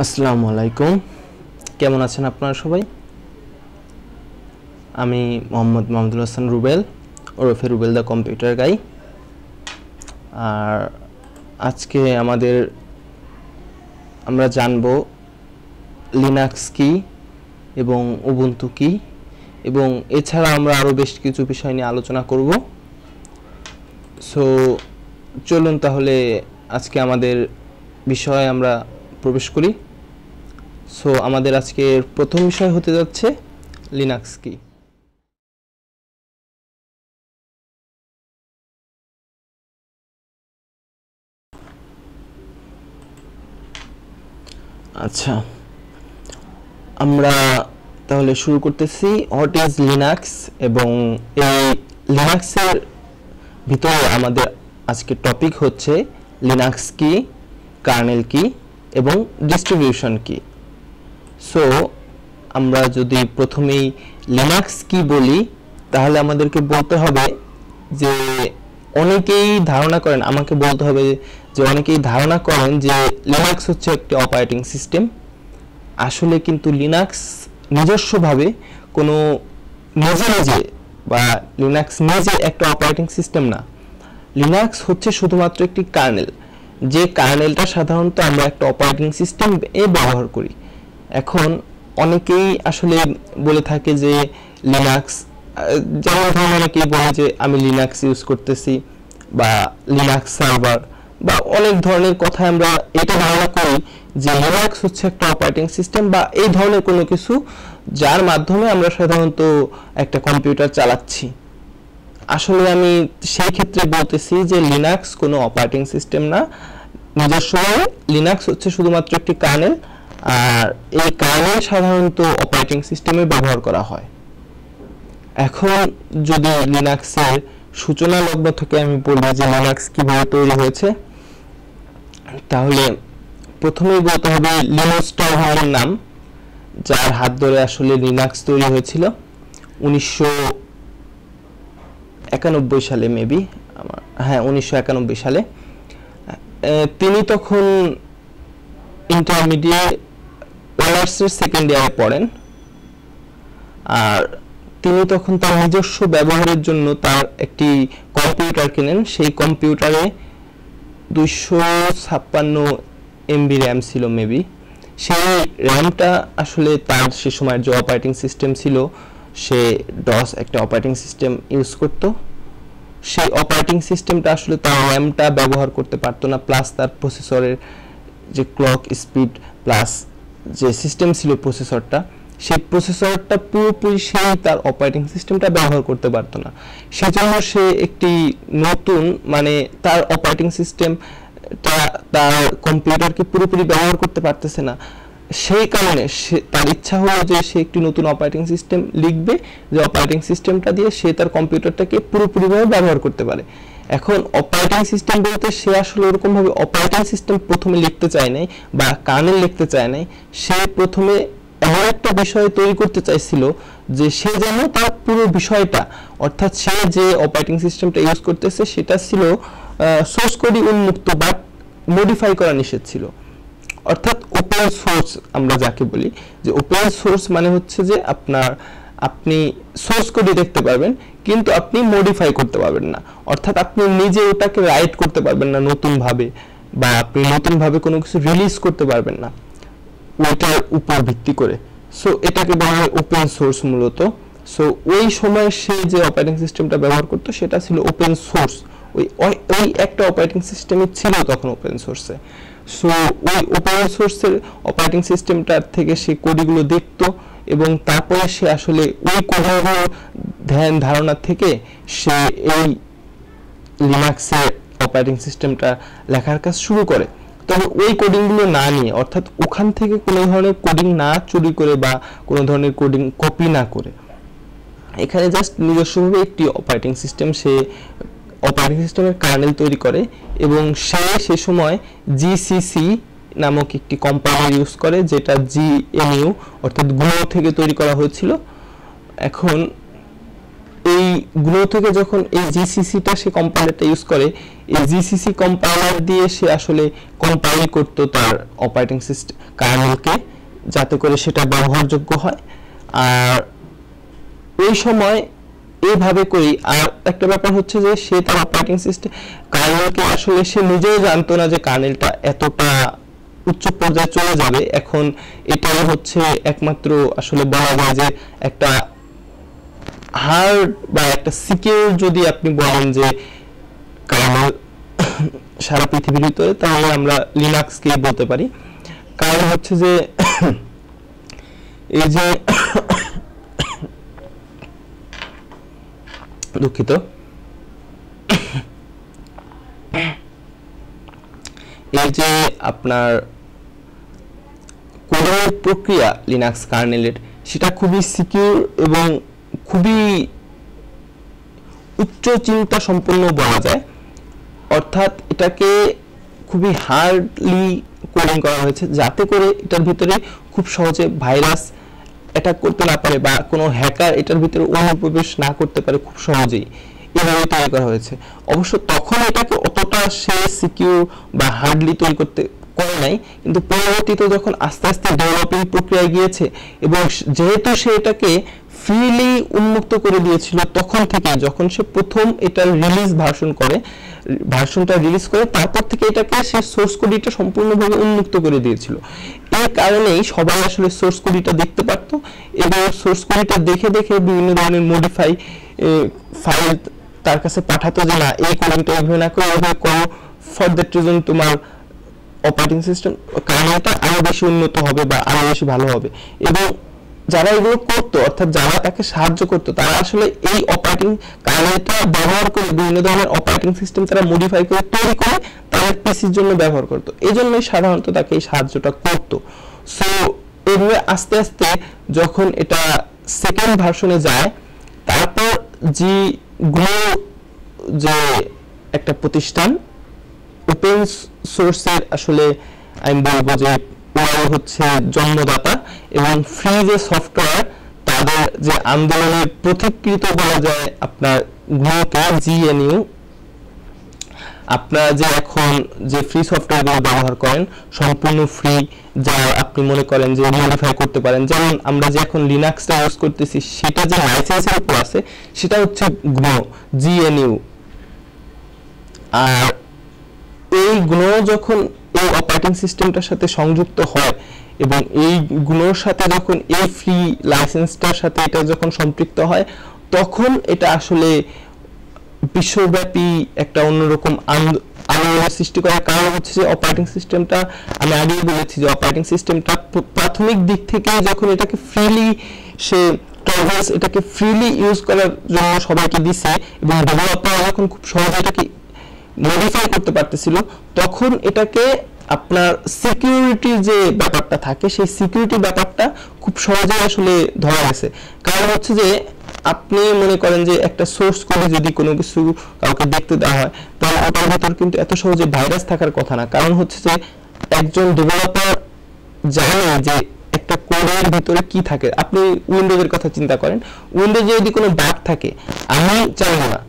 আসসালামু আলাইকুম, কেমন আছেন আপনারা সবাই? আমি মোহাম্মদ মাহমুদুল হাসান রুবেল ওরফে রুবেল দ্য কম্পিউটার গাই। আর আজকে আমরা জানব লিনাক্স কি এবং উবুন্টু কি, এবং এছাড়া আমরা আরও বেশ কিছু বিষয় নিয়ে আলোচনা করব। সো চলুন তাহলে আজকে আমাদের বিষয়ে আমরা প্রবেশ করি। সো আমাদের আজকের প্রথম বিষয় হতে যাচ্ছে লিনাক্স কি। আচ্ছা, আমরা তাহলে শুরু করতেছি হোয়াট ইজ লিনাক্স, এবং এই লিনাক্সের ভিতরে আমাদের আজকের টপিক হচ্ছে লিনাক্স কি, কার্নেল কি এবং ডিস্ট্রিবিউশন কি। সো আমরা যদি প্রথমেই লিনাক্স কি বলি, তাহলে আমাদেরকে বলতে হবে যে অনেকেই ধারণা করেন, অনেকেই ধারণা করেন যে লিনাক্স হচ্ছে একটি অপারেটিং সিস্টেম। আসলে কিন্তু লিনাক্স নিজস্বভাবে কোনো নিজে বা লিনাক্স নিজে একটা অপারেটিং সিস্টেম না। লিনাক্স হচ্ছে শুধুমাত্র একটি কার্নেল, যে কার্নেলটা সাধারণত আমরা একটা অপারেটিং সিস্টেম ব্যবহার করি। এখন অনেকেই আসলে বলে থাকে যে লিনাক্স, যেমন ধরুন অনেকেই বলে যে আমি লিনাক্স ইউজ করতেছি বা লিনাক্স সার্ভার বা অনেক ধরনের কথা আমরা এটা ধারণা করি যে লিনাক্স হচ্ছে একটা অপারেটিং সিস্টেম বা এই ধরনের কোনো কিছু, যার মাধ্যমে আমরা সাধারণত একটা কম্পিউটার চালাচ্ছি। আসলে আমি সেই ক্ষেত্রে বলতেছি যে লিনাক্স কোনো অপারেটিং সিস্টেম না। নিজস্বভাবে লিনাক্স হচ্ছে শুধুমাত্র একটি কার্নেল, আর এই কার্নেল সাধারণত অপারেটিং সিস্টেমে ব্যবহার করা হয়। এখন যদি লিনাক্সের সূচনা লগ্ন থেকে আমি বলি যে লিনাক্স কিভাবে তৈরি হয়েছে, তাহলে প্রথমেই বলতে হবে লিনাক্স টরভাল্ডের নাম, যার হাত ধরে আসলে লিনাক্স তৈরি হয়েছিল 1991 সালে, মেবি 1991 সালে। তিনি তখন ইন্টারমিডিয়েট অনার্সের সেকেন্ড ইয়ারে পড়েন, আর তিনি তখন তার নিজস্ব ব্যবহারের জন্য তার একটি কম্পিউটার কেনেন। সেই কম্পিউটারে 256 MB র্যাম ছিল মেবি। সেই র্যামটা আসলে তার সে সময়ের যে অপারেটিং সিস্টেম ছিল, সে ডস একটা অপারেটিং সিস্টেম ইউজ করত। সেই অপারেটিং সিস্টেমটা আসলে তার র্যামটা ব্যবহার করতে পারতো না, প্লাস তার প্রসেসরের যে ক্লক স্পিড প্লাস যে সিস্টেম ছিল প্রসেসরটা, সেই প্রসেসরটা পুরোপুরি সেই তার অপারেটিং সিস্টেমটা ব্যবহার করতে পারতো না। সেজন্য সে একটি নতুন, তার অপারেটিং সিস্টেমটা তার কম্পিউটারকে পুরোপুরি ব্যবহার করতে পারতেছে না। সেই কারণে তার ইচ্ছা হলো যে সে একটি নতুন অপারেটিং সিস্টেম লিখবে, যে অপারেটিং সিস্টেমটা দিয়ে সে তার কম্পিউটারটাকে পুরোপুরিভাবে ব্যবহার করতে পারে। এখন অপারেটিং সিস্টেম বলতে সে আসলে ওরকমভাবে অপারেটিং সিস্টেম প্রথমে লিখতে চায় নাই বা কার্নেল লিখতে চায় নাই। সে প্রথমে এমন একটা বিষয় তৈরি করতে চাইছিল যে সে যেন তার পুরো বিষয়টা, অর্থাৎ সে যে অপারেটিং সিস্টেমটা ইউজ করতেছে সেটা ছিল সোর্স কোডই উন্মুক্ত বা মডিফাই করা নিষেধ ছিল। অর্থাৎ ওপেন সোর্স আমরা যাকে বলি, যে ওপেন সোর্স মানে হচ্ছে যে আপনি সোর্স কোডই দেখতে পারবেন, কিন্তু আপনি মডিফাই করতে পারবেন না। অর্থাৎ আপনি নিজে ওটাকে রাইট করতে পারবেন না নতুনভাবে, বা আপনি নতুনভাবে কোনো কিছু রিলিজ করতে পারবেন না ওইটার উপর ভিত্তি করে। সো এটাকে বলা হয় ওপেন সোর্স মূলত। সো ওই সময় সে যে অপারেটিং সিস্টেমটা ব্যবহার করতো সেটা ছিল ওপেন সোর্স। ওই একটা অপারেটিং সিস্টেমই ছিল তখন ওপেন সোর্সে। সো ওই ওপেন সোর্সের অপারেটিং সিস্টেমটার থেকে সে কোডগুলো দেখতো, এবং তারপরে সে আসলে ওই কোডগুলো ধারণা থেকে সে এই লিনাক্সের অপারেটিং সিস্টেমটা লেখার কাজ শুরু করে। তবে ওই কোডিংগুলো না নিয়ে, অর্থাৎ ওখান থেকে কোনো ধরনের কোডিং না চুরি করে বা কোনো ধরনের কোডিং কপি না করে, এখানে জাস্ট নিজস্বভাবে একটি অপারেটিং সিস্টেমের কার্নেল তৈরি করে, এবং সে সময় জিসিসি নামক একটি কম্পাইলার ইউজ করে, যেটা জিএনইউ অর্থাৎ গ্নু থেকে তৈরি করা হয়েছিল। এখন এই গ্নো থেকে যখন এই জিসিসিটা সে কম্পাইলারটা ইউজ করে, এই জিসিসি কম্পাইলার দিয়ে সে আসলে কম্পাইল করতো তার অপারেটিং সিস্টেম কার্নেলকে, যাতে করে সেটা ব্যবহারযোগ্য হয়। আর ওই সময় এইভাবে করি। আর একটা ব্যাপার হচ্ছে যে সে তার অপারেটিং সিস্টেম কার্নেলকে আসলে সে নিজেও জানতো না যে কার্নেলটা এতটা উচ্চ পর্যায়ে চলে যাবে। এখন এটাই হচ্ছে একমাত্র আসলে বলা যায় যে একটা হার্ড বা একটা সিকিউর যদি আপনি বলেন যে কার্নেল সারা পৃথিবীর ভিতরে, তাহলে আমরা লিনাক্সকে বলতে পারি। কারণ হচ্ছে যে এই যে দুঃখিত, এই যে আপনার কোডের প্রক্রিয়া লিনাক্স কার্নেলের, সেটা খুবই সিকিউর এবং খুবই উচ্চ চিন্তা সম্পন্ন বলা যায়। অর্থাৎ এটাকে খুবই হার্ডলি কোডিং করা হয়েছে, যাতে করে এটার ভিতরে খুব সহজে ভাইরাস অ্যাটাক করতে না পারে বা কোনো হ্যাকার এটার ভিতরে অনুপ্রবেশ না করতে পারে খুব সহজেই। এভাবে তৈরি করা হয়েছে। অবশ্য তখন এটাকে অতটা সে সিকিউর বা হার্ডলি তৈরি করে নাই, কিন্তু পরবর্তীতে যখন আস্তে আস্তে ডেভেলপিং প্রক্রিয়ায় গিয়েছে এবং যেহেতু সে এটাকে ফ্রিলি উন্মুক্ত করে দিয়েছিল, তখন থেকে যখন সে প্রথম এটার ভার্সনটা রিলিজ করে, তারপর থেকে এটাকে সে সোর্স কোডটা সম্পূর্ণভাবে উন্মুক্ত করে দিয়েছিল। এই কারণেই সবাই আসলে সোর্স কোডটা দেখতে পারত এবং সোর্স কোডটা দেখে দেখে বিভিন্ন ধরনের মডিফাই ফাইল তার কাছে পাঠাতো যে না, এই কোডিংটা এভাবে না করে এভাবে করো, ফর দ্যাট রিজন তোমার অপারেটিং সিস্টেম কার্নেলটা আরো বেশি উন্নত হবে বা আরো বেশি ভালো হবে। এবং যারা এগুলো করতো, অর্থাৎ যারা তাকে সাহায্য করতো, তারা আসলে এই অপারেটিং কার্নেলটা ব্যবহার করে বিভিন্ন ধরনের অপারেটিং সিস্টেম তারা মডিফাই করে তৈরি করে তাদের পিসির জন্য ব্যবহার করতো। এই জন্যই সাধারণত তাকে এই সাহায্যটা করতো। সো এভাবে আস্তে আস্তে যখন এটা সেকেন্ড ভার্সনে যায়, তারপর গ্নো যে একটা প্রতিষ্ঠান ওপেন সোর্সের, আসলে আমি বলবো যে ওরা হচ্ছে জন্মদাতা এবং ফ্রি যে সফটওয়্যার, তাদের যে আন্দোলনের প্রতিকৃত বলা যায় আপনার গ্নোকে, জিএনইউ। আপনারা যে এখন যে ফ্রি সফটওয়্যারগুলো ব্যবহার করেন সম্পূর্ণ ফ্রি, যা আপনি মনে করেন যে মডিফাই করতে পারেন, যেমন আমরা যে এখন লিনাক্সটা ইউজ করতেছি সেটা যে লাইসেন্সের উপর আছে সেটা হচ্ছে গ্নো, জিএনইউ। আর এই গ্নো যখন এই অপারেটিং সিস্টেমটার সাথে সংযুক্ত হয় এবং এই গ্নোর সাথে যখন এই ফ্রি লাইসেন্সটার সাথে এটা যখন সম্পৃক্ত হয়, তখন এটা আসলে বিশ্বব্যাপী একটা অন্যরকম আলোড়নের সৃষ্টি করার কারণ হচ্ছে যে অপারেটিং সিস্টেমটা, আমি আগেই বলেছি যে অপারেটিং সিস্টেমটা প্রাথমিক দিক থেকে যখন এটাকে ফ্রিলি এটাকে ফ্রিলি ইউজ করার জন্য সবাইকে দিছে এবং ডেভেলপাররা যখন খুব সহজে এটাকে মডিফাই করতে পারতেছিল, তখন এটাকে আপনার সিকিউরিটি যে ব্যাপারটা থাকে, সেই সিকিউরিটি ব্যাপারটা খুব সহজে আসলে ধরা গেছে। কারণ হচ্ছে যে আপনি মনে করেন যে একটা সোর্স কোডে যদি কোনো কিছু কাউকে দেখতে দেওয়া হয়, তাহলে ওটার ভিতর কিন্তু এত সহজে ভাইরাস থাকার কথা না। কারণ হচ্ছে যে একজন ডেভেলপার জানে যে একটা কোডের ভিতরে কি থাকে। আপনি উইন্ডোজের কথা চিন্তা করেন, উইন্ডোজে যদি কোনো বাগ থাকে আমি জানবো না,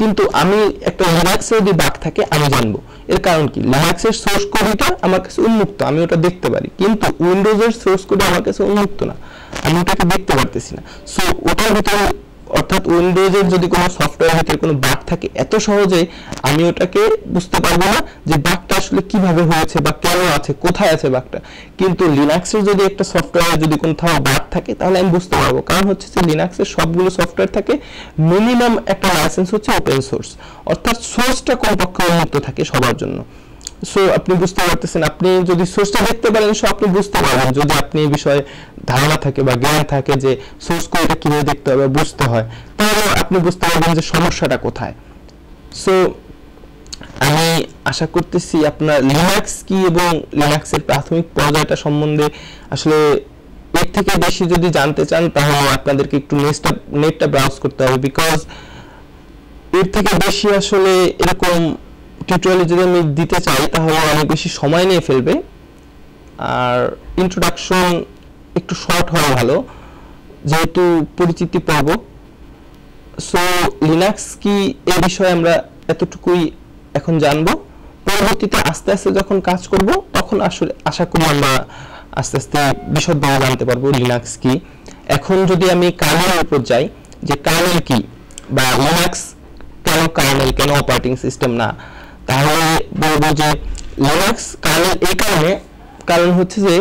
কিন্তু আমি একটা লিনাক্সে যদি বাগ থাকে আমি জানবো। এর কারণ কি? লিনাক্সের সোর্স কোডটা আমার কাছে উন্মুক্ত, আমি ওটা দেখতে পারি, কিন্তু উইন্ডোজের সোর্স কোড আমার কাছে উন্মুক্ত না, আমি ওটাকে দেখতে পারতেছি না। সো ওটার ভিতরে, অর্থাৎ উইন্ডোজের যদি কোনো সফটওয়্যারের ভিতরে কোনো বাগ থাকে, এত সহজে আমি ওটাকে বুঝতে পারবো না যে বাগটা আসলে কিভাবে হয়েছে বা কেন আছে, কোথায় আছে বাগটা। কিন্তু লিনাক্সের যদি একটা সফটওয়্যারে যদি কোথাও বাগ থাকে, তাহলে আমি বুঝতে পারবো। কারণ হচ্ছে যে লিনাক্সের সবগুলো সফটওয়্যার থাকে মিনিমাম একটা লাইসেন্স হচ্ছে ওপেন সোর্স, অর্থাৎ সোর্সটা কমপক্ষে উন্মুক্ত থাকে সবার জন্য। সো আপনি বুঝতে পারতেছেন, আপনি যদি সোর্সটা দেখতে পারেন সো আপনি বুঝতে পারবেন, যদি আপনি এই বিষয়ে ধারণা থাকে বা জ্ঞান থাকে যে সোর্স কোডটা কিভাবে দেখতে হবে, বুঝতে হয়, তাহলে আপনি বুঝতে পারবেন যে সমস্যাটা কোথায়। সো আমি আশা করতেছি আপনার লিনাক্স কি এবং লিনাক্সের প্রাথমিক পর্যায়টা সম্বন্ধে আসলে এর থেকে বেশি যদি জানতে চান, তাহলে আপনাদেরকে একটু নেটটা ব্রাউজ করতে হবে, বিকজ এর থেকে বেশি আসলে এরকম টিউটোরিয়াল যদি আমি দিতে চাই তাহলে অনেক বেশি সময় নিয়ে ফেলবে। আর ইন্ট্রোডাকশন একটু শর্ট হওয়া ভালো, যেহেতু পরিচিতি পর্ব। সো লিনাক্স কি এই বিষয়ে আমরা এতটুকুই এখন জানবো। পরবর্তীতে আস্তে আস্তে যখন কাজ করব তখন আসলে আশা করি আমরা আস্তে আস্তে বিশদভাবে জানতে পারবো লিনাক্স কি। এখন যদি আমি কার্নেলের উপর যাই, যে কার্নেল কি বা লিনাক্স কেন কার্নেল, কেন অপারেটিং সিস্টেম না, তাহলে বলবো যে লিনাক্স কার্নেল এই কারণ হচ্ছে যে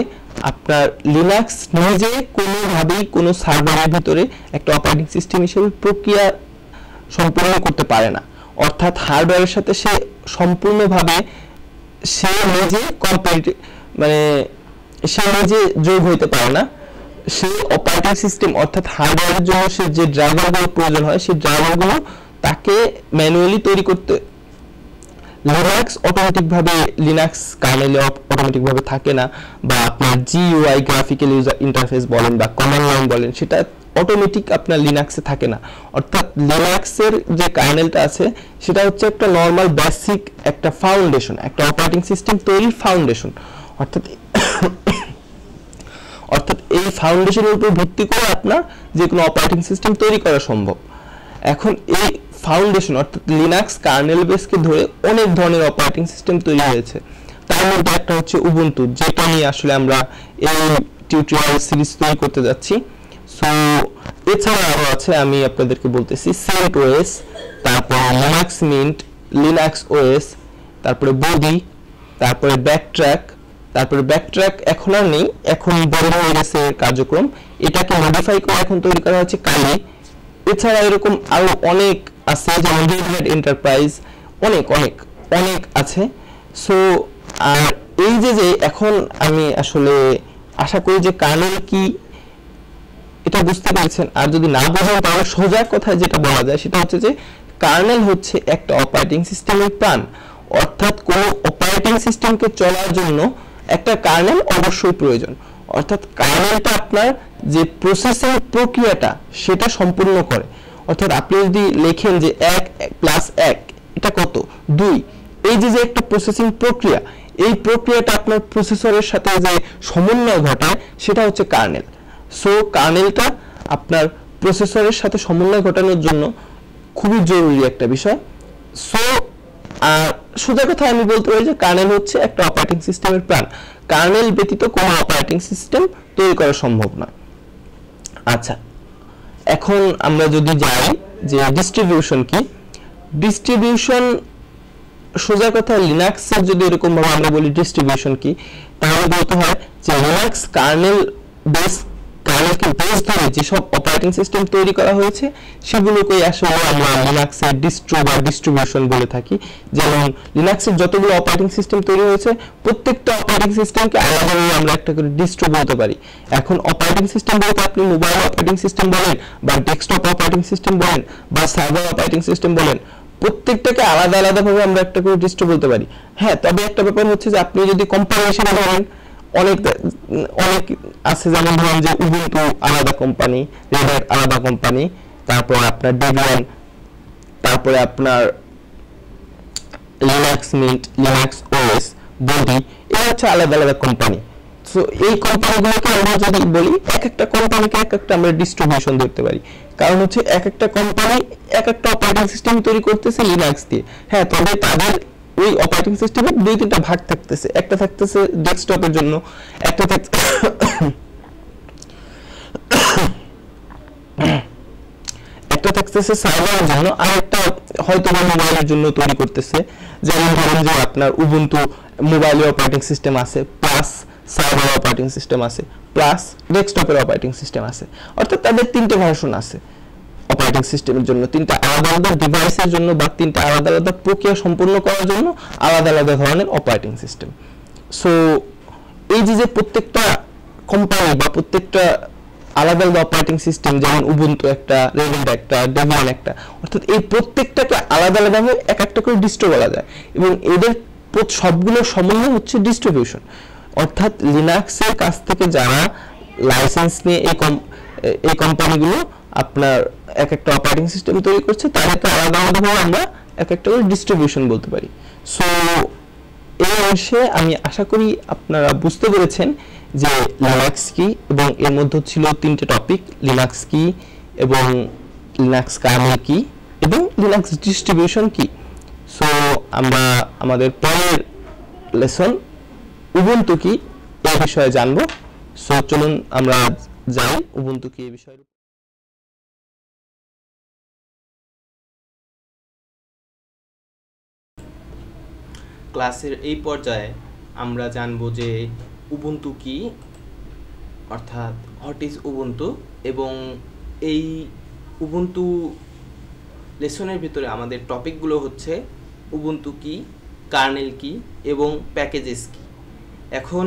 আপনার লিনাক্স নিজে কোনোভাবেই কোনো সার্ভারের ভিতরে একটা অপারেটিং সিস্টেম হিসেবে প্রক্রিয়া সম্পূর্ণ করতে পারে না। অর্থাৎ হার্ডওয়্যারের সাথে সে সম্পূর্ণভাবে সে নিজে সে নিজে যোগ হইতে পারে না। সে অপারেটিং সিস্টেম অর্থাৎ হার্ডওয়্যারের জন্য সে যে ড্রাইভারগুলো প্রয়োজন হয় সেই ড্রাইভারগুলো তাকে ম্যানুয়ালি তৈরি করতে, লিনাক্স অটোমেটিকভাবে লিনাক্স কার্নেলে অটোমেটিকভাবে থাকে না, বা আপনার জিইউআই গ্রাফিক্যাল ইউজার ইন্টারফেস বলেন বা কমান্ড লাইন বলেন সেটা অটোমেটিক আপনার লিনাক্সে থাকে না। অর্থাৎ লিনাক্সের যে কার্নেলটা আছে সেটা হচ্ছে একটা নর্মাল বেসিক একটা ফাউন্ডেশন, একটা অপারেটিং সিস্টেম তৈরির ফাউন্ডেশন। অর্থাৎ এই ফাউন্ডেশনের উপর ভিত্তি করে আপনার যে কোনো অপারেটিং সিস্টেম তৈরি করা সম্ভব। এখন এই ফাউন্ডেশন অর্থাৎ লিনাক্স কার্নেল বেসকে ধরে অনেক ধরনের অপারেটিং সিস্টেম তৈরি হয়েছে। তার মধ্যে একটা হচ্ছে উবুন্টু, যেটা নিয়ে আসলে আমরা এই টিউটোরিয়াল সিরিজ তৈরি করতে যাচ্ছি। সো এছাড়া আরো আছে, আমি আপনাদেরকে বলতেছি CentOS, তারপর লিনাক্স মিন্ট, লিনাক্স ওএস, তারপরে বোডি, তারপরে ব্যাকট্র্যাক এখন আর নেই, এখন বড় হয়ে গেছে কার্যক্রম, এটাকে মডিফাই করে এখন তৈরি করা হচ্ছে কালি। এছাড়া এরকম আরো অনেক আছে, যেমন রেড এন্টারপ্রাইজ, অনেক অনেক অনেক আছে। সো আর এই যে এখন আমি আসলে আশা করি যে কার্নেল কি এটা বুঝতে পেরেছেন। আর যদি না বোঝেন তাহলে সোজা কথায় যেটা বলা যায় সেটা হচ্ছে যে কার্নেল হচ্ছে একটা অপারেটিং সিস্টেমের প্রাণ। অর্থাৎ কোনো অপারেটিং সিস্টেমকে চলার জন্য একটা কার্নেল অবশ্যই প্রয়োজন। অর্থাৎ কার্নেলটা আপনার যে প্রসেসিং প্রক্রিয়াটা সেটা সম্পূর্ণ করে। অর্থাৎ আপনি যদি লেখেন যে 1 + 1 এটা কত 2, এই যে একটা প্রসেসিং প্রক্রিয়া, এই প্রক্রিয়াটা আপনার প্রসেসরের সাথে যে সমন্বয় ঘটায় সেটা হচ্ছে কার্নেল। সো কার্নেলটা আপনার প্রসেসরের সাথে সমন্বয় ঘটানোর জন্য খুবই জরুরি একটা বিষয়। সো আর সোজা কথা আমি বলতে পারি যে কার্নেল হচ্ছে একটা অপারেটিং সিস্টেমের প্রাণ। কার্নেল ব্যতীত কোনো অপারেটিং সিস্টেম তৈরি করা সম্ভব নয়। আচ্ছা, এখন আমরা যদি যাই যে ডিস্ট্রিবিউশন কি, ডিস্ট্রিবিউশন সোজা কথা লিনাক্সের যদি এরকম ভাবে আমরা বলি ডিস্ট্রিবিউশন কি, তাহলে বলতে হয় যে লিনাক্স কার্নেলকে বেস ধরে যেসব অপারেটিং সিস্টেম তৈরি করা হয়েছে সেগুলোকে আসলে আমরা লিনাক্সের ডিস্ট্রো বা ডিস্ট্রিবিউশন বলে থাকি। যেমন লিনাক্সের যতগুলো অপারেটিং সিস্টেম তৈরি হয়েছে প্রত্যেকটা অপারেটিং সিস্টেমকে আলাদাভাবে আমরা একটা করে ডিস্ট্রো বলতে পারি। এখন অপারেটিং সিস্টেম বলতে আপনি মোবাইল অপারেটিং সিস্টেম বলেন বা ডেস্কটপ অপারেটিং সিস্টেম বলেন বা সার্ভার অপারেটিং সিস্টেম বলেন, প্রত্যেকটাকে আলাদা আলাদাভাবে আমরা একটা করে ডিস্ট্রো বলতে পারি। হ্যাঁ, তবে একটা ব্যাপার হচ্ছে যে আপনি যদি কোম্পানি হিসেবে ধরেন অনেক আছে, যেমন ধরেন যে উবুন্টু আলাদা কোম্পানি, রেড হ্যাট আলাদা কোম্পানি, তারপর আপনার ডেবিয়ান, তারপরে আপনার Linux Mint, Linux OS, body, এরা হচ্ছে আলাদা আলাদা কোম্পানি। সো এই কোম্পানিগুলোকে আমরা যদি বলি এক একটা কোম্পানিকে এক একটা আমরা ডিস্ট্রিবিউশন ধরতে পারি, কারণ হচ্ছে এক একটা কোম্পানি এক একটা অপারেটিং সিস্টেম তৈরি করতেছে লিনাক্স দিয়ে। হ্যাঁ, তবে তাদের ওই অপারেটিং সিস্টেমের 2-3টা ভাগ থাকতেছে, একটা থাকতেছে ডেস্কটপের জন্য, একটা থাকতেছে সার্ভারের জন্য, আর একটা হয়তো বা মোবাইলের জন্য তৈরি করতেছে। যেমন ধরেন যে আপনার উবুন্টু মোবাইলের অপারেটিং সিস্টেম আছে, প্লাস সার্ভার অপারেটিং সিস্টেম আছে, প্লাস ডেস্কটপের অপারেটিং সিস্টেম আছে। অর্থাৎ তাদের 3টে ভার্সন আছে অপারেটিং সিস্টেমের জন্য, 3টা আলাদা আলাদা ডিভাইসের জন্য বা 3টা আলাদা আলাদা প্রক্রিয়া সম্পূর্ণ করার জন্য আলাদা আলাদা ধরনের অপারেটিং সিস্টেম। সো এই যে প্রত্যেকটা কোম্পানি বা প্রত্যেকটা আলাদা আলাদা অপারেটিং সিস্টেম, যেমন উবুন্টু একটা, রেড হ্যাট একটা, ডেবিয়ান একটা, অর্থাৎ এই প্রত্যেকটাকে আলাদা আলাদাভাবে এক একটা করে ডিস্ট্রো বলা যায় এবং এদের সবগুলোর সমন্বয় হচ্ছে ডিস্ট্রিবিউশন। অর্থাৎ লিনাক্সের কাছ থেকে যারা লাইসেন্স নিয়ে এই কোম্পানিগুলো আপনার এক একটা অপারেটিং সিস্টেম তৈরি করছে তাদেরকে আলাদা আলাদাভাবে আমরা এক একটা করে ডিস্ট্রিবিউশন বলতে পারি। সো এই অংশে আমি আশা করি আপনারা বুঝতে পেরেছেন যে লিনাক্স কি, এবং এর মধ্যে ছিল 3টে টপিক, লিনাক্স কি এবং লিনাক্স কার্নেল কি এবং লিনাক্স ডিস্ট্রিবিউশন কি। সো আমরা আমাদের পরের লেসন উবুন্টু কি এই বিষয়ে জানবো। সো চলুন আমরা যাই উবুন্টু কি এই বিষয়ে। ক্লাসের এই পর্যায়ে আমরা জানবো যে উবুন্টু কি, অর্থাৎ হোয়াট ইজ উবুন্টু, এবং এই উবুন্টু লেসনের ভিতরে আমাদের টপিকগুলো হচ্ছে উবুন্টু কি, কার্নেল কি এবং প্যাকেজেস কি। এখন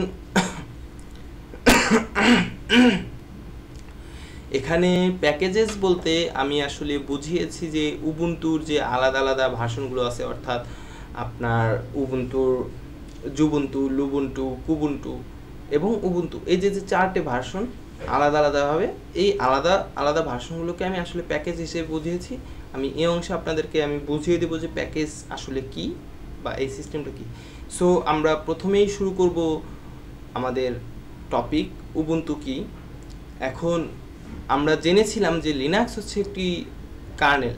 এখানে প্যাকেজেস বলতে আমি আসলে বুঝিয়েছি যে উবুন্টুর যে আলাদা আলাদা ভার্সনগুলো আছে, অর্থাৎ আপনার উবুন্টুর জুবুন্টু, লুবুন্টু, কুবুন্টু এবং উবুন্টু, এই যে চারটে ভার্সন আলাদা আলাদাভাবে, এই আলাদা আলাদা ভার্সনগুলোকে আমি আসলে প্যাকেজ হিসেবে বুঝিয়েছি। আমি এই অংশে আপনাদেরকে আমি বুঝিয়ে দেবো যে প্যাকেজ আসলে কি বা এই সিস্টেমটা কি। সো আমরা প্রথমেই শুরু করব আমাদের টপিক উবুন্টু কি। এখন আমরা জেনেছিলাম যে লিনাক্স হচ্ছে একটি কার্নেল,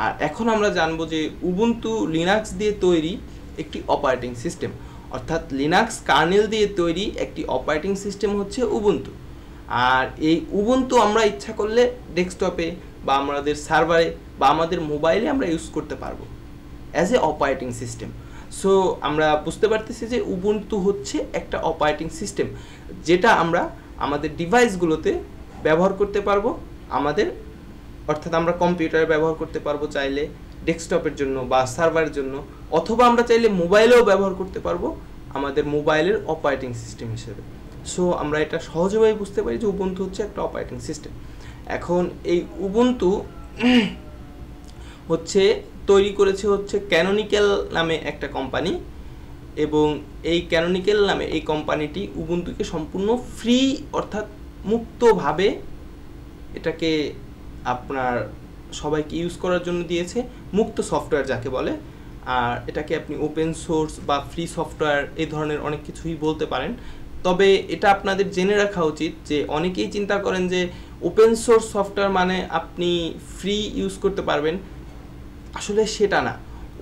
আর এখন আমরা জানবো যে উবুন্টু লিনাক্স দিয়ে তৈরি একটি অপারেটিং সিস্টেম, অর্থাৎ লিনাক্স কার্নেল দিয়ে তৈরি একটি অপারেটিং সিস্টেম হচ্ছে উবুন্টু। আর এই উবুন্টু আমরা ইচ্ছা করলে ডেস্কটপে বা আমাদের সার্ভারে বা আমাদের মোবাইলে আমরা ইউজ করতে পারবো as a operating system. So আমরা বুঝতে পারতেছি যে উবুন্টু হচ্ছে একটা অপারেটিং সিস্টেম যেটা আমরা আমাদের ডিভাইসগুলোতে ব্যবহার করতে পারবো, আমাদের অর্থাৎ আমরা কম্পিউটারে ব্যবহার করতে পারবো চাইলে, ডেস্কটপের জন্য বা সার্ভারের জন্য, অথবা আমরা চাইলে মোবাইলেও ব্যবহার করতে পারবো আমাদের মোবাইলের অপারেটিং সিস্টেম হিসেবে। সো আমরা এটা সহজভাবে বুঝতে পারি যে উবুন্টু হচ্ছে একটা অপারেটিং সিস্টেম। এখন এই উবুন্টু হচ্ছে তৈরি করেছে হচ্ছে ক্যানোনিক্যাল নামে একটা কোম্পানি, এবং এই ক্যানোনিক্যাল নামে এই কোম্পানিটি উবুন্টুকে সম্পূর্ণ ফ্রি অর্থাৎ মুক্তভাবে এটাকে আপনার সবাইকে ইউজ করার জন্য দিয়েছে, মুক্ত সফটওয়্যার যাকে বলে। আর এটাকে আপনি ওপেন সোর্স বা ফ্রি সফটওয়্যার এই ধরনের অনেক কিছুই বলতে পারেন। তবে এটা আপনাদের জেনে রাখা উচিত যে অনেকেই চিন্তা করেন যে ওপেন সোর্স সফটওয়্যার মানে আপনি ফ্রি ইউজ করতে পারবেন, আসলে সেটা না।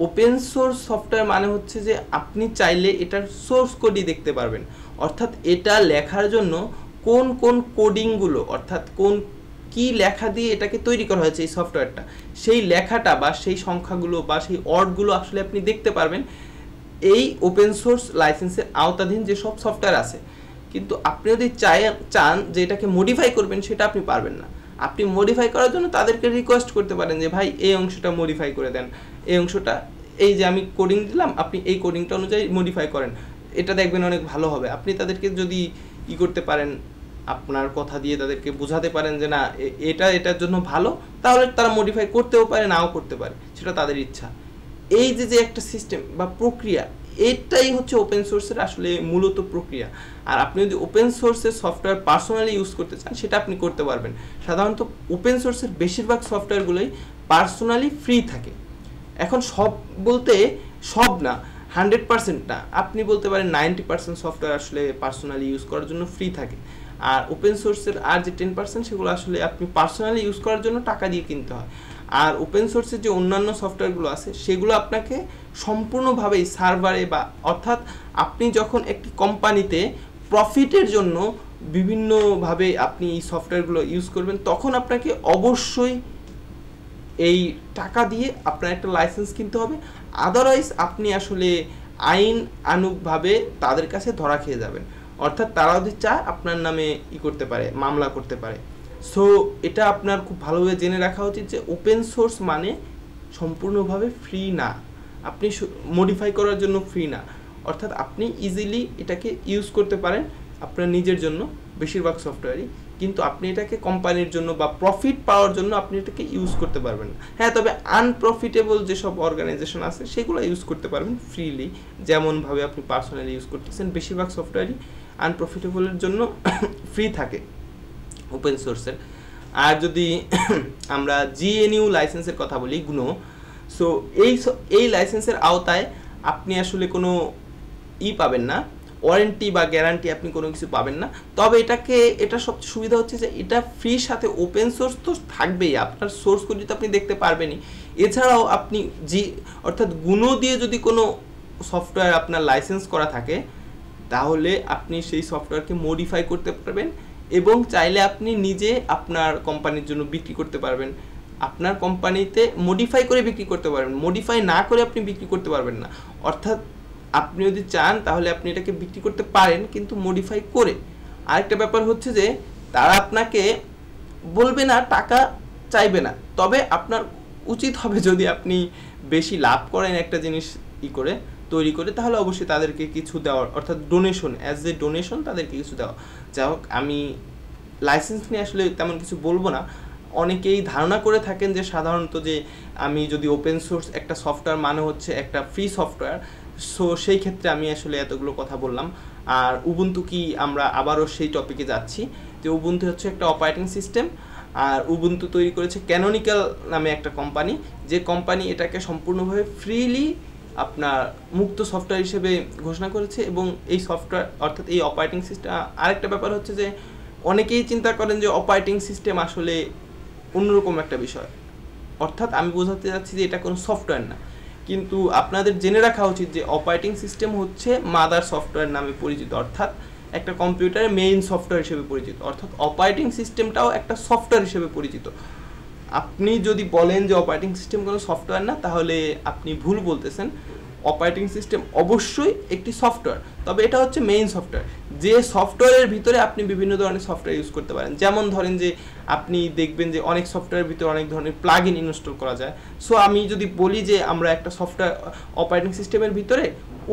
ওপেন সোর্স সফটওয়্যার মানে হচ্ছে যে আপনি চাইলে এটার সোর্স কোডই দেখতে পারবেন, অর্থাৎ এটা লেখার জন্য কোন কোন কোডিংগুলো, অর্থাৎ কি লেখা দিয়ে এটাকে তৈরি করা হয়েছে এই সফটওয়্যারটা, সেই লেখাটা বা সেই সংখ্যাগুলো বা সেই ওয়ার্ডগুলো আসলে আপনি দেখতে পারবেন এই ওপেন সোর্স লাইসেন্সের আওতাধীন যে সব সফটওয়্যার আছে। কিন্তু আপনি যদি চান যে এটাকে মডিফাই করবেন, সেটা আপনি পারবেন না। আপনি মডিফাই করার জন্য তাদেরকে রিকোয়েস্ট করতে পারেন যে ভাই এই অংশটা মডিফাই করে দেন, এই অংশটা, এই যে আমি কোডিং দিলাম আপনি এই কোডিংটা অনুযায়ী মডিফাই করেন, এটা দেখবেন অনেক ভালো হবে। আপনি তাদেরকে যদি করতে পারেন, আপনার কথা দিয়ে তাদেরকে বোঝাতে পারেন যে না এটার জন্য ভালো, তাহলে তারা মডিফাই করতেও পারে, নাও করতে পারে, সেটা তাদের ইচ্ছা। এই যে একটা সিস্টেম বা প্রক্রিয়া, এটাই হচ্ছে ওপেন সোর্সের আসলে মূলত প্রক্রিয়া। আর আপনি যদি ওপেন সোর্সের সফটওয়্যার পার্সোনালি ইউজ করতে চান, সেটা আপনি করতে পারবেন। সাধারণত ওপেন সোর্সের বেশিরভাগ সফটওয়্যারগুলোই পার্সোনালি ফ্রি থাকে। এখন সব বলতে সব না, 100% না, আপনি বলতে পারেন 90% সফটওয়্যার আসলে পার্সোনালি ইউজ করার জন্য ফ্রি থাকে। আর ওপেন সোর্সের আর যে 10% সেগুলো আসলে আপনি পার্সোনালি ইউজ করার জন্য টাকা দিয়ে কিনতে হয়। আর ওপেন সোর্সের যে অন্যান্য সফটওয়্যারগুলো আছে সেগুলো আপনাকে সম্পূর্ণভাবেই সার্ভারে বা অর্থাৎ আপনি যখন একটি কোম্পানিতে প্রফিটের জন্য বিভিন্নভাবে আপনি এই সফটওয়্যারগুলো ইউজ করবেন, তখন আপনাকে অবশ্যই এই টাকা দিয়ে আপনার একটা লাইসেন্স কিনতে হবে। আদারওয়াইজ আপনি আসলে আইনানুগভাবে তাদের কাছে ধরা খেয়ে যাবেন, অর্থাৎ তারা যদি চায় আপনার নামে করতে পারে, মামলা করতে পারে। সো এটা আপনার খুব ভালোভাবে জেনে রাখা উচিত যে ওপেন সোর্স মানে সম্পূর্ণভাবে ফ্রি না, আপনি মডিফাই করার জন্য ফ্রি না, অর্থাৎ আপনি ইজিলি এটাকে ইউজ করতে পারেন আপনার নিজের জন্য বেশিরভাগ সফটওয়্যারই, কিন্তু আপনি এটাকে কোম্পানির জন্য বা প্রফিট পাওয়ার জন্য আপনি এটাকে ইউজ করতে পারবেন না। হ্যাঁ, তবে আনপ্রফিটেবল যেসব অর্গানাইজেশন আছে সেগুলো ইউজ করতে পারবেন ফ্রিলি, যেমনভাবে আপনি পার্সোনালি ইউজ করতেছেন। বেশিরভাগ সফটওয়্যারই আনপ্রফিটেবলের জন্য ফ্রি থাকে ওপেন সোর্সের। আর যদি আমরা GNU লাইসেন্সের কথা বলি, GNU, সো এই লাইসেন্সের আওতায় আপনি আসলে কোনো পাবেন না, ওয়ারেন্টি বা গ্যারান্টি আপনি কোনো কিছু পাবেন না। তবে এটা সবচেয়ে সুবিধা হচ্ছে যে এটা ফ্রির সাথে ওপেন সোর্স তো থাকবেই, আপনার সোর্স কোড তো আপনি দেখতে পারবেনই। এছাড়াও আপনি অর্থাৎ গুনো দিয়ে যদি কোনো সফটওয়্যার আপনার লাইসেন্স করা থাকে তাহলে আপনি সেই সফটওয়্যারকে মডিফাই করতে পারবেন এবং চাইলে আপনি নিজে আপনার কোম্পানির জন্য বিক্রি করতে পারবেন। আপনার কোম্পানিতে মডিফাই করে বিক্রি করতে পারবেন, মডিফাই না করে আপনি বিক্রি করতে পারবেন না। অর্থাৎ আপনি যদি চান তাহলে আপনি এটাকে বিক্রি করতে পারেন কিন্তু মডিফাই করে। আরেকটা ব্যাপার হচ্ছে যে তারা আপনাকে বলবে না, টাকা চাইবে না, তবে আপনার উচিত হবে যদি আপনি বেশি লাভ করেন একটা জিনিস তৈরি করে তাহলে অবশ্যই তাদেরকে কিছু দেওয়ার, অর্থাৎ ডোনেশন, অ্যাজ এ ডোনেশন তাদেরকে কিছু দেওয়া। যাই হোক, আমি লাইসেন্স নিয়ে আসলে তেমন কিছু বলবো না। অনেকেই ধারণা করে থাকেন যে সাধারণত যে আমি যদি ওপেন সোর্স একটা সফটওয়্যার মানে হচ্ছে একটা ফ্রি সফটওয়্যার, সো সেই ক্ষেত্রে আমি আসলে এতগুলো কথা বললাম। আর উবুন্টু কি, আমরা আবারও সেই টপিকে যাচ্ছি যে উবুন্টু হচ্ছে একটা অপারেটিং সিস্টেম, আর উবুন্টু তৈরি করেছে ক্যানোনিক্যাল নামে একটা কোম্পানি, যে কোম্পানি এটাকে সম্পূর্ণভাবে ফ্রিলি আপনার মুক্ত সফটওয়্যার হিসেবে ঘোষণা করেছে। এবং এই সফটওয়্যার অর্থাৎ এই অপারেটিং সিস্টেম, আরেকটা ব্যাপার হচ্ছে যে অনেকেই চিন্তা করেন যে অপারেটিং সিস্টেম আসলে অন্যরকম একটা বিষয়, অর্থাৎ আমি বোঝাতে যাচ্ছি যে এটা কোনো সফটওয়্যার না। কিন্তু আপনাদের জেনে রাখা উচিত যে অপারেটিং সিস্টেম হচ্ছে মাদার সফটওয়্যার নামে পরিচিত, অর্থাৎ একটা কম্পিউটারের মেইন সফটওয়্যার হিসেবে পরিচিত, অর্থাৎ অপারেটিং সিস্টেমটাও একটা সফটওয়্যার হিসেবে পরিচিত। আপনি যদি বলেন যে অপারেটিং সিস্টেম কোনো সফটওয়্যার না তাহলে আপনি ভুল বলতেছেন। অপারেটিং সিস্টেম অবশ্যই একটি সফটওয়্যার, তবে এটা হচ্ছে মেইন সফটওয়্যার, যে সফটওয়্যারের ভিতরে আপনি বিভিন্ন ধরনের সফটওয়্যার ইউজ করতে পারেন। যেমন ধরেন যে আপনি দেখবেন যে অনেক সফটওয়্যারের ভিতরে অনেক ধরনের প্লাগ ইন ইনস্টল করা যায়। সো আমি যদি বলি যে আমরা একটা সফটওয়্যার অপারেটিং সিস্টেমের ভিতরে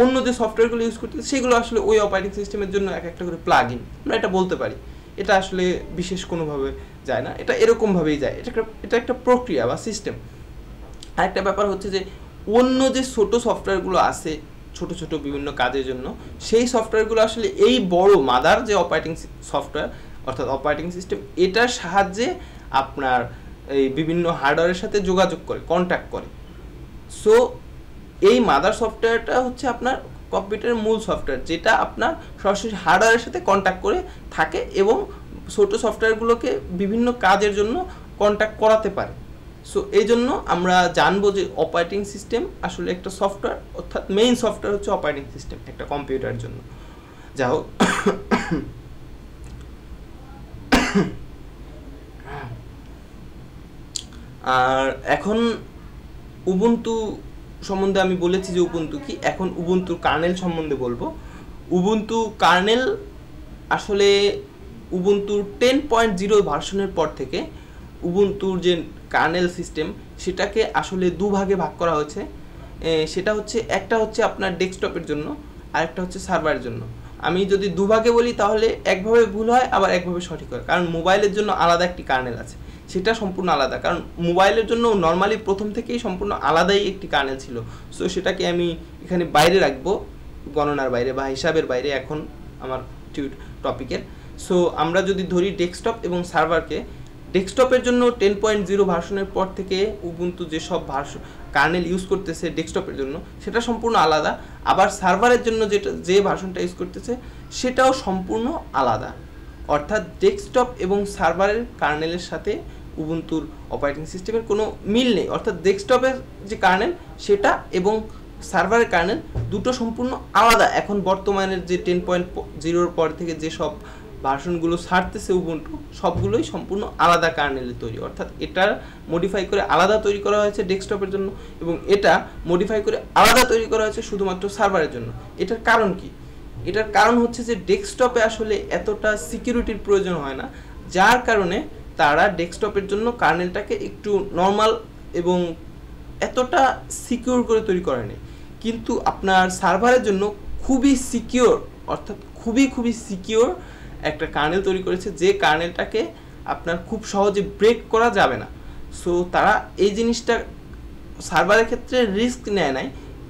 অন্য যে সফটওয়্যারগুলো ইউজ করতে, সেগুলো আসলে ওই অপারেটিং সিস্টেমের জন্য এক একটা করে প্লাগ ইন, আমরা এটা বলতে পারি। এটা আসলে বিশেষ কোনোভাবে যায় না, এটা এরকমভাবেই যায়, এটা একটা প্রক্রিয়া বা সিস্টেম। আরেকটা ব্যাপার হচ্ছে যে অন্য যে ছোট সফটওয়্যারগুলো আছে ছোট ছোট বিভিন্ন কাজের জন্য, সেই সফটওয়্যারগুলো আসলে এই বড় মাদার যে অপারেটিং সফটওয়্যার অর্থাৎ অপারেটিং সিস্টেম, এটার সাহায্যে আপনার এই বিভিন্ন হার্ডওয়্যারের সাথে যোগাযোগ করে, কন্ট্যাক্ট করে। সো এই মাদার সফটওয়্যারটা হচ্ছে আপনার কম্পিউটারের মূল সফটওয়্যার, যেটা আপনার সরাসরি হার্ডওয়্যারের সাথে কন্ট্যাক্ট করে থাকে এবং ছোট সফটওয়্যারগুলোকে বিভিন্ন কাজের জন্য কন্ট্যাক্ট করাতে পারে। সো এই জন্য আমরা জানবো যে অপারেটিং সিস্টেম আসলে একটা সফটওয়্যার, অর্থাৎ মেইন সফটওয়্যার হচ্ছে অপারেটিং সিস্টেম একটা কম্পিউটারের জন্য। যা হোক, আর এখন উবুন্টু সম্বন্ধে আমি বলেছি যে উবুন্টু কি, এখন উবুন্টুর কার্নেল সম্বন্ধে বলবো। উবুন্টু কার্নেল আসলে উবুন্টুর 10.0 ভার্সনের পর থেকে উবুন্টুর যে কার্নেল সিস্টেম সেটাকে আসলে দুভাগে ভাগ করা হয়েছে। সেটা হচ্ছে, একটা হচ্ছে আপনার ডেস্কটপের জন্য আর একটা হচ্ছে সার্ভারের জন্য। আমি যদি দুভাগে বলি তাহলে একভাবে ভুল হয় আবার একভাবে সঠিক হয়, কারণ মোবাইলের জন্য আলাদা একটি কার্নেল আছে, সেটা সম্পূর্ণ আলাদা। কারণ মোবাইলের জন্য নর্মালি প্রথম থেকেই সম্পূর্ণ আলাদাই একটি কার্নেল ছিল। সো সেটাকে আমি এখানে বাইরে রাখবো, গণনার বাইরে বা হিসাবের বাইরে এখন আমার টপিকের। সো আমরা যদি ধরি ডেস্কটপ এবং সার্ভারকে, ডেস্কটপের জন্য 10.0 ভার্সনের পর থেকে উবুন্টু যেসব কার্নেল ইউজ করতেছে ডেস্কটপের জন্য সেটা সম্পূর্ণ আলাদা, আবার সার্ভারের জন্য যে ভার্সনটা ইউজ করতেছে সেটাও সম্পূর্ণ আলাদা। অর্থাৎ ডেস্কটপ এবং সার্ভারের কার্নেলের সাথে উবুন্টুর অপারেটিং সিস্টেমের কোনো মিল নেই। অর্থাৎ ডেস্কটপের যে কার্নেল সেটা এবং সার্ভারের কার্নেল দুটো সম্পূর্ণ আলাদা। এখন বর্তমানের যে 10.0 পর থেকে যেসব ভার্সনগুলো ছাড়তেছে উবুন্টু, সবগুলোই সম্পূর্ণ আলাদা কার্নেলে তৈরি, অর্থাৎ এটার মডিফাই করে আলাদা তৈরি করা হয়েছে ডেস্কটপের জন্য এবং এটা মডিফাই করে আলাদা তৈরি করা হয়েছে শুধুমাত্র সার্ভারের জন্য। এটার কারণ কি? এটার কারণ হচ্ছে যে ডেস্কটপে আসলে এতটা সিকিউরিটির প্রয়োজন হয় না, যার কারণে তারা ডেস্কটপের জন্য কার্নেলটাকে একটু নর্মাল এবং এতটা সিকিউর করে তৈরি করেনি। কিন্তু আপনার সার্ভারের জন্য খুবই সিকিউর, অর্থাৎ খুবই সিকিউর একটা কার্নেল তৈরি করেছে, যে কার্নেলটাকে আপনার খুব সহজে ব্রেক করা যাবে না। সো তারা এই জিনিসটা সার্ভারের ক্ষেত্রে রিস্ক নেয় নাই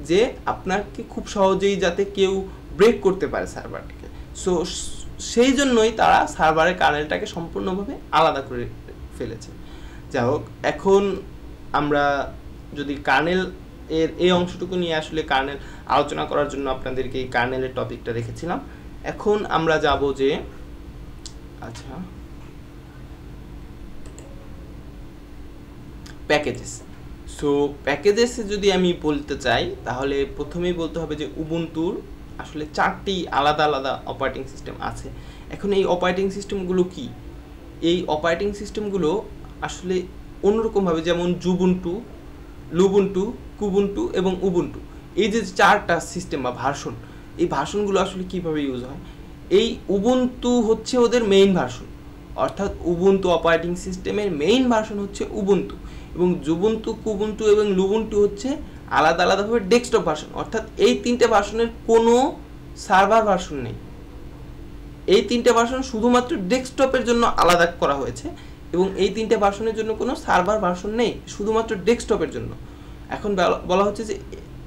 যে আপনাকে খুব সহজেই যাতে কেউ ব্রেক করতে পারে সার্ভারটাকে। সো সেই জন্যই তারা সার্ভারের কার্নেলটাকে সম্পূর্ণভাবে আলাদা করে ফেলেছে। যাই হোক, এখন আমরা যদি কার্নেল এর এই অংশটুকু নিয়ে আসলে কার্নেল আলোচনা করার জন্য আপনাদেরকে এই কার্নেলের টপিকটা রেখেছিলাম। এখন আমরা যাব যে আচ্ছা প্যাকেজেস। সো প্যাকেজেসে যদি আমি বলতে চাই তাহলে প্রথমেই বলতে হবে যে উবুন্তুর আসলে 4টি আলাদা আলাদা অপারেটিং সিস্টেম আছে। এখন এই অপারেটিং সিস্টেমগুলো কি? এই অপারেটিং সিস্টেমগুলো আসলে অন্যরকমভাবে, যেমন জুবুন্টু, লুবুন্টু, কুবুন্টু এবং উবুন্টু, এই যে 4টা সিস্টেম বা ভার্সন, এই ভার্সনগুলো আসলে কীভাবে ইউজ হয়। এই উবুন্টু হচ্ছে ওদের মেইন ভার্সন, অর্থাৎ উবুন্টু অপারেটিং সিস্টেমের মেইন ভার্সন হচ্ছে উবুন্টু, এবং জুবুন্টু, কুবুন্টু এবং লুবুন্টু হচ্ছে আলাদা আলাদাভাবে ডেস্কটপ ভার্সন। অর্থাৎ এই 3টে ভার্সনের কোনো সার্ভার ভার্সন নেই। এই 3টে ভার্সন শুধুমাত্র ডেস্কটপের জন্য আলাদা করা হয়েছে, এবং এই 3টে ভার্সনের জন্য কোনো সার্ভার ভার্সন নেই, শুধুমাত্র ডেস্কটপের জন্য। এখন বলা হচ্ছে যে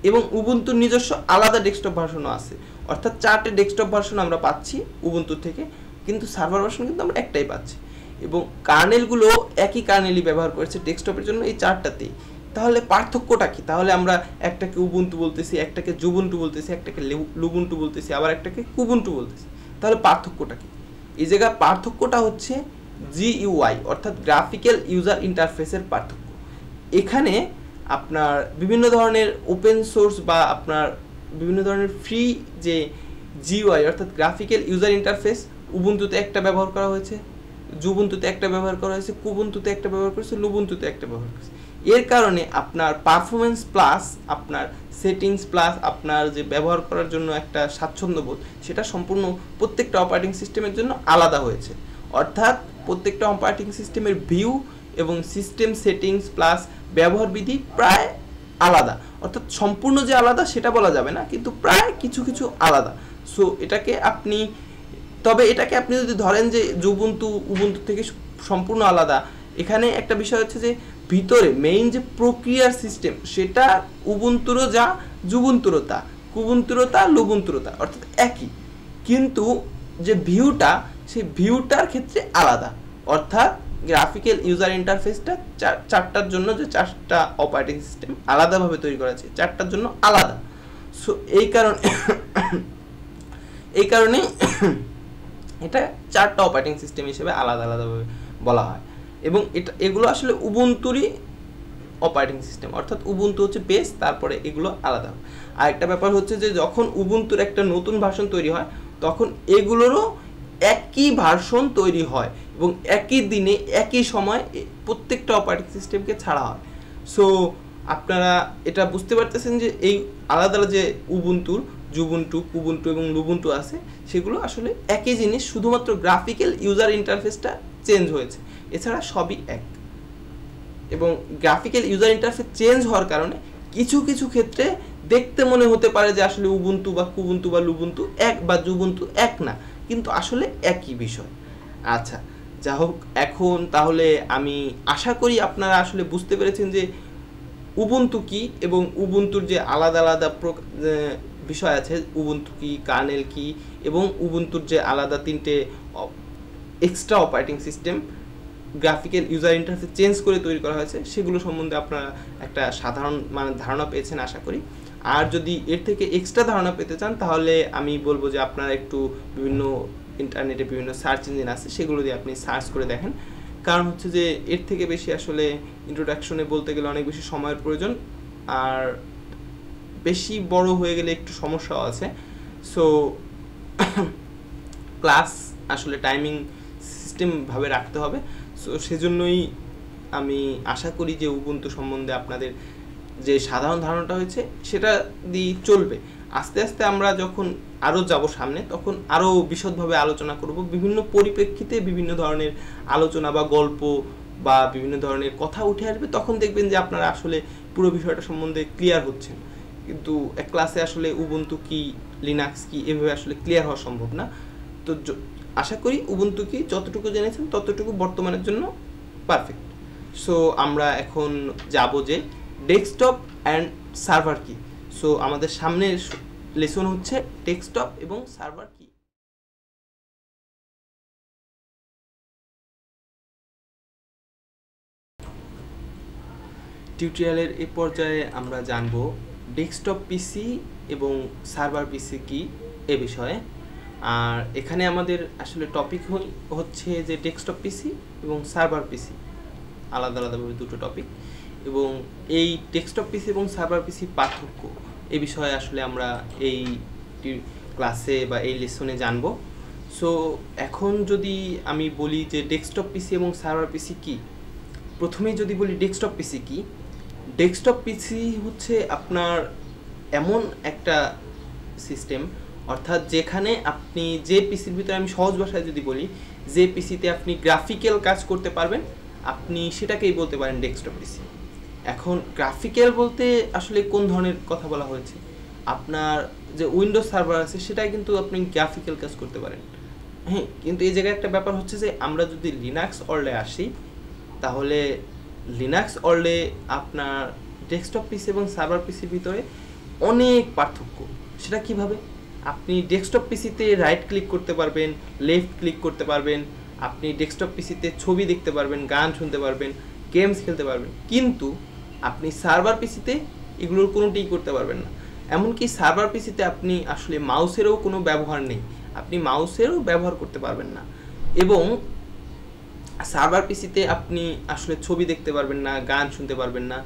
এবং উবুন্তুর নিজস্ব আলাদা ডেস্কটপ ভার্সনও আছে, অর্থাৎ 4টে ডেস্কটপ ভার্সন আমরা পাচ্ছি উবুন্তুর থেকে, কিন্তু সার্ভার ভার্সন কিন্তু আমরা একটাই পাচ্ছি। এবং কার্নেলগুলো একই কার্নেলই ব্যবহার করেছে ডেস্কটপের জন্য এই 4টাতেই। তাহলে পার্থক্যটা কি? তাহলে আমরা একটাকে উবুন্টু বলতেছি, একটাকে জুবুন্টু বলতেছি, একটাকে লুবুন্টু বলতেছি, আবার একটাকে কুবুন্টু বলতেছি। তাহলে পার্থক্যটা কি? এই জায়গায় পার্থক্যটা হচ্ছে GUI, অর্থাৎ গ্রাফিক্যাল ইউজার ইন্টারফেসের পার্থক্য। এখানে আপনার বিভিন্ন ধরনের ওপেন সোর্স বা আপনার বিভিন্ন ধরনের ফ্রি যে GUI অর্থাৎ গ্রাফিক্যাল ইউজার ইন্টারফেস, উবুন্তুতে একটা ব্যবহার করা হয়েছে, জুবুন্তুতে একটা ব্যবহার করা হয়েছে, কুবুন্তুতে একটা ব্যবহার করেছে, লুবুন্তুতে একটা ব্যবহার করেছে। এর কারণে আপনার পারফরমেন্স প্লাস আপনার সেটিংস প্লাস আপনার যে ব্যবহার করার জন্য একটা স্বাচ্ছন্দ্যবোধ, সেটা সম্পূর্ণ প্রত্যেকটা অপারেটিং সিস্টেমের জন্য আলাদা হয়েছে। অর্থাৎ প্রত্যেকটা অপারেটিং সিস্টেমের ভিউ এবং সিস্টেম সেটিংস প্লাস ব্যবহার বিধি প্রায় আলাদা। অর্থাৎ সম্পূর্ণ যে আলাদা সেটা বলা যাবে না, কিন্তু প্রায় কিছু কিছু আলাদা। সো এটাকে আপনি যদি ধরেন যে জুবুন্টু উবুন্টু থেকে সম্পূর্ণ আলাদা, এখানে একটা বিষয় হচ্ছে যে ভিতরে মেইন যে প্রক্রিয়ার সিস্টেম সেটা উবুন্তুরও যা, জুবুন্তুরও তা, কুবুন্তুরও তা, লুবুন্তুরও তা, অর্থাৎ একই, কিন্তু যে ভিউটা সেই ভিউটার ক্ষেত্রে আলাদা। অর্থাৎ গ্রাফিক্যাল ইউজার ইন্টারফেসটা 4টার জন্য যে 4টা অপারেটিং সিস্টেম আলাদাভাবে তৈরি করা আছে, 4টার জন্য আলাদা। সো এই কারণে এটা 4টা অপারেটিং সিস্টেম হিসেবে আলাদা আলাদাভাবে বলা হয়। এবং এগুলো আসলে উবুন্তুরই অপারেটিং সিস্টেম, অর্থাৎ উবুন্টু হচ্ছে বেস, তারপরে এগুলো আলাদা। আর একটা ব্যাপার হচ্ছে যে যখন উবুন্তুর একটা নতুন ভার্সন তৈরি হয় তখন এগুলোরও একই ভার্সন তৈরি হয় এবং একই দিনে একই সময় প্রত্যেকটা অপারেটিং সিস্টেমকে ছাড়া হয়। সো আপনারা এটা বুঝতে পারতেছেন যে এই আলাদা আলাদা যে উবুন্তুর জুবুন্টু, কুবুন্টু এবং লুবুন্টু আছে, সেগুলো আসলে একই জিনিস, শুধুমাত্র গ্রাফিক্যাল ইউজার ইন্টারফেসটা চেঞ্জ হয়েছে, এছাড়া সবই এক। এবং গ্রাফিক্যাল ইউজার ইন্টারফেস চেঞ্জ হওয়ার কারণে কিছু কিছু ক্ষেত্রে দেখতে মনে হতে পারে যে আসলে উবুন্টু বা কুবুন্টু বা লুবুন্টু এক বা জুবুন্টু এক না, কিন্তু আসলে একই বিষয়। আচ্ছা, যা হোক, এখন তাহলে আমি আশা করি আপনারা আসলে বুঝতে পেরেছেন যে উবুন্টু কি এবং উবুন্তুর যে আলাদা আলাদা বিষয় আছে, উবুন্টু কি, কার্নেল কি, এবং উবুন্তুর যে আলাদা 3টে extra operating system graphical user interface change করে তৈরি করা হয়েছে, সেগুলো সম্বন্ধে আপনারা একটা সাধারণ ধারণা পেয়েছেন আশা করি। আর যদি এর থেকে এক্সট্রা ধারণা পেতে চান তাহলে আমি বলবো যে আপনারা একটু বিভিন্ন ইন্টারনেটে বিভিন্ন সার্চ ইঞ্জিন আছে, সেগুলো দিয়ে আপনি সার্চ করে দেখেন। কারণ হচ্ছে যে এর থেকে বেশি আসলে ইন্ট্রোডাকশনে বলতে গেলে অনেক বেশি সময়ের প্রয়োজন, আর বেশি বড় হয়ে গেলে একটু সমস্যাও আছে। সো ক্লাস আসলে টাইমিং সিস্টেমভাবে রাখতে হবে। সো সেজন্যই আমি আশা করি যে উবুন্টু সম্বন্ধে আপনাদের যে সাধারণ ধারণাটা হয়েছে সেটা দিয়ে চলবে। আস্তে আস্তে আমরা যখন আরও যাব সামনে, তখন আরও বিশদভাবে আলোচনা করব, বিভিন্ন পরিপ্রেক্ষিতে বিভিন্ন ধরনের আলোচনা বা গল্প বা বিভিন্ন ধরনের কথা উঠে আসবে, তখন দেখবেন যে আপনারা আসলে পুরো বিষয়টা সম্বন্ধে ক্লিয়ার হচ্ছেন। কিন্তু এক ক্লাসে আসলে উবুন্টু কি, লিনাক্স কি, এভাবে আসলে ক্লিয়ার হওয়া সম্ভব না। তো আশা করি উবুন্টু কি যতটুকু জেনেছেন ততটুকু বর্তমানের জন্য পারফেক্ট। সো আমরা এখন যাব যে ডেস্কটপ অ্যান্ড সার্ভার কি। সো আমাদের সামনের লেসন হচ্ছে ডেস্কটপ এবং সার্ভার কি। টিউটোরিয়ালের এই পর্যায়ে আমরা জানব ডেস্কটপ পিসি এবং সার্ভার পিসি কি এ বিষয়ে। আর এখানে আমাদের আসলে টপিক হচ্ছে যে ডেস্কটপ পিসি এবং সার্ভার পিসি, আলাদা আলাদাভাবে দুটো টপিক, এবং এই ডেস্কটপ পিসি এবং সার্ভার পিসি পার্থক্য এ বিষয়ে আসলে আমরা এই ক্লাসে বা এই লেসনে জানবো। সো এখন যদি আমি বলি যে ডেস্কটপ পিসি এবং সার্ভার পিসি কি, প্রথমেই যদি বলি ডেস্কটপ পিসি কি, ডেস্কটপ পিসি হচ্ছে আপনার এমন একটা সিস্টেম, অর্থাৎ যেখানে আপনি যে পিসির ভিতরে, আমি সহজ ভাষায় যদি বলি, যে পিসিতে আপনি গ্রাফিক্যাল কাজ করতে পারবেন, আপনি সেটাকেই বলতে পারেন ডেস্কটপ পিসি। এখন গ্রাফিক্যাল বলতে আসলে কোন ধরনের কথা বলা হয়েছে, আপনার যে উইন্ডোজ সার্ভার আছে সেটাই কিন্তু আপনি গ্রাফিক্যাল কাজ করতে পারেন, হ্যাঁ। কিন্তু এই জায়গায় একটা ব্যাপার হচ্ছে যে আমরা যদি লিনাক্স ওয়ার্ল্ডে আসি, তাহলে লিনাক্স ওয়ার্ল্ডে আপনার ডেস্কটপ পিসি এবং সার্ভার পিসির ভিতরে অনেক পার্থক্য। সেটা কিভাবে? আপনি ডেস্কটপ পিসিতে রাইট ক্লিক করতে পারবেন, লেফট ক্লিক করতে পারবেন, আপনি ডেস্কটপ পিসিতে ছবি দেখতে পারবেন, গান শুনতে পারবেন, গেমস খেলতে পারবেন, কিন্তু আপনি সার্ভার পিসিতে এগুলোর কোনোটিই করতে পারবেন না। এমনকি সার্ভার পিসিতে আপনি আসলে মাউসেরও কোনো ব্যবহার নেই, আপনি মাউসেরও ব্যবহার করতে পারবেন না, এবং সার্ভার পিসিতে আপনি আসলে ছবি দেখতে পারবেন না, গান শুনতে পারবেন না,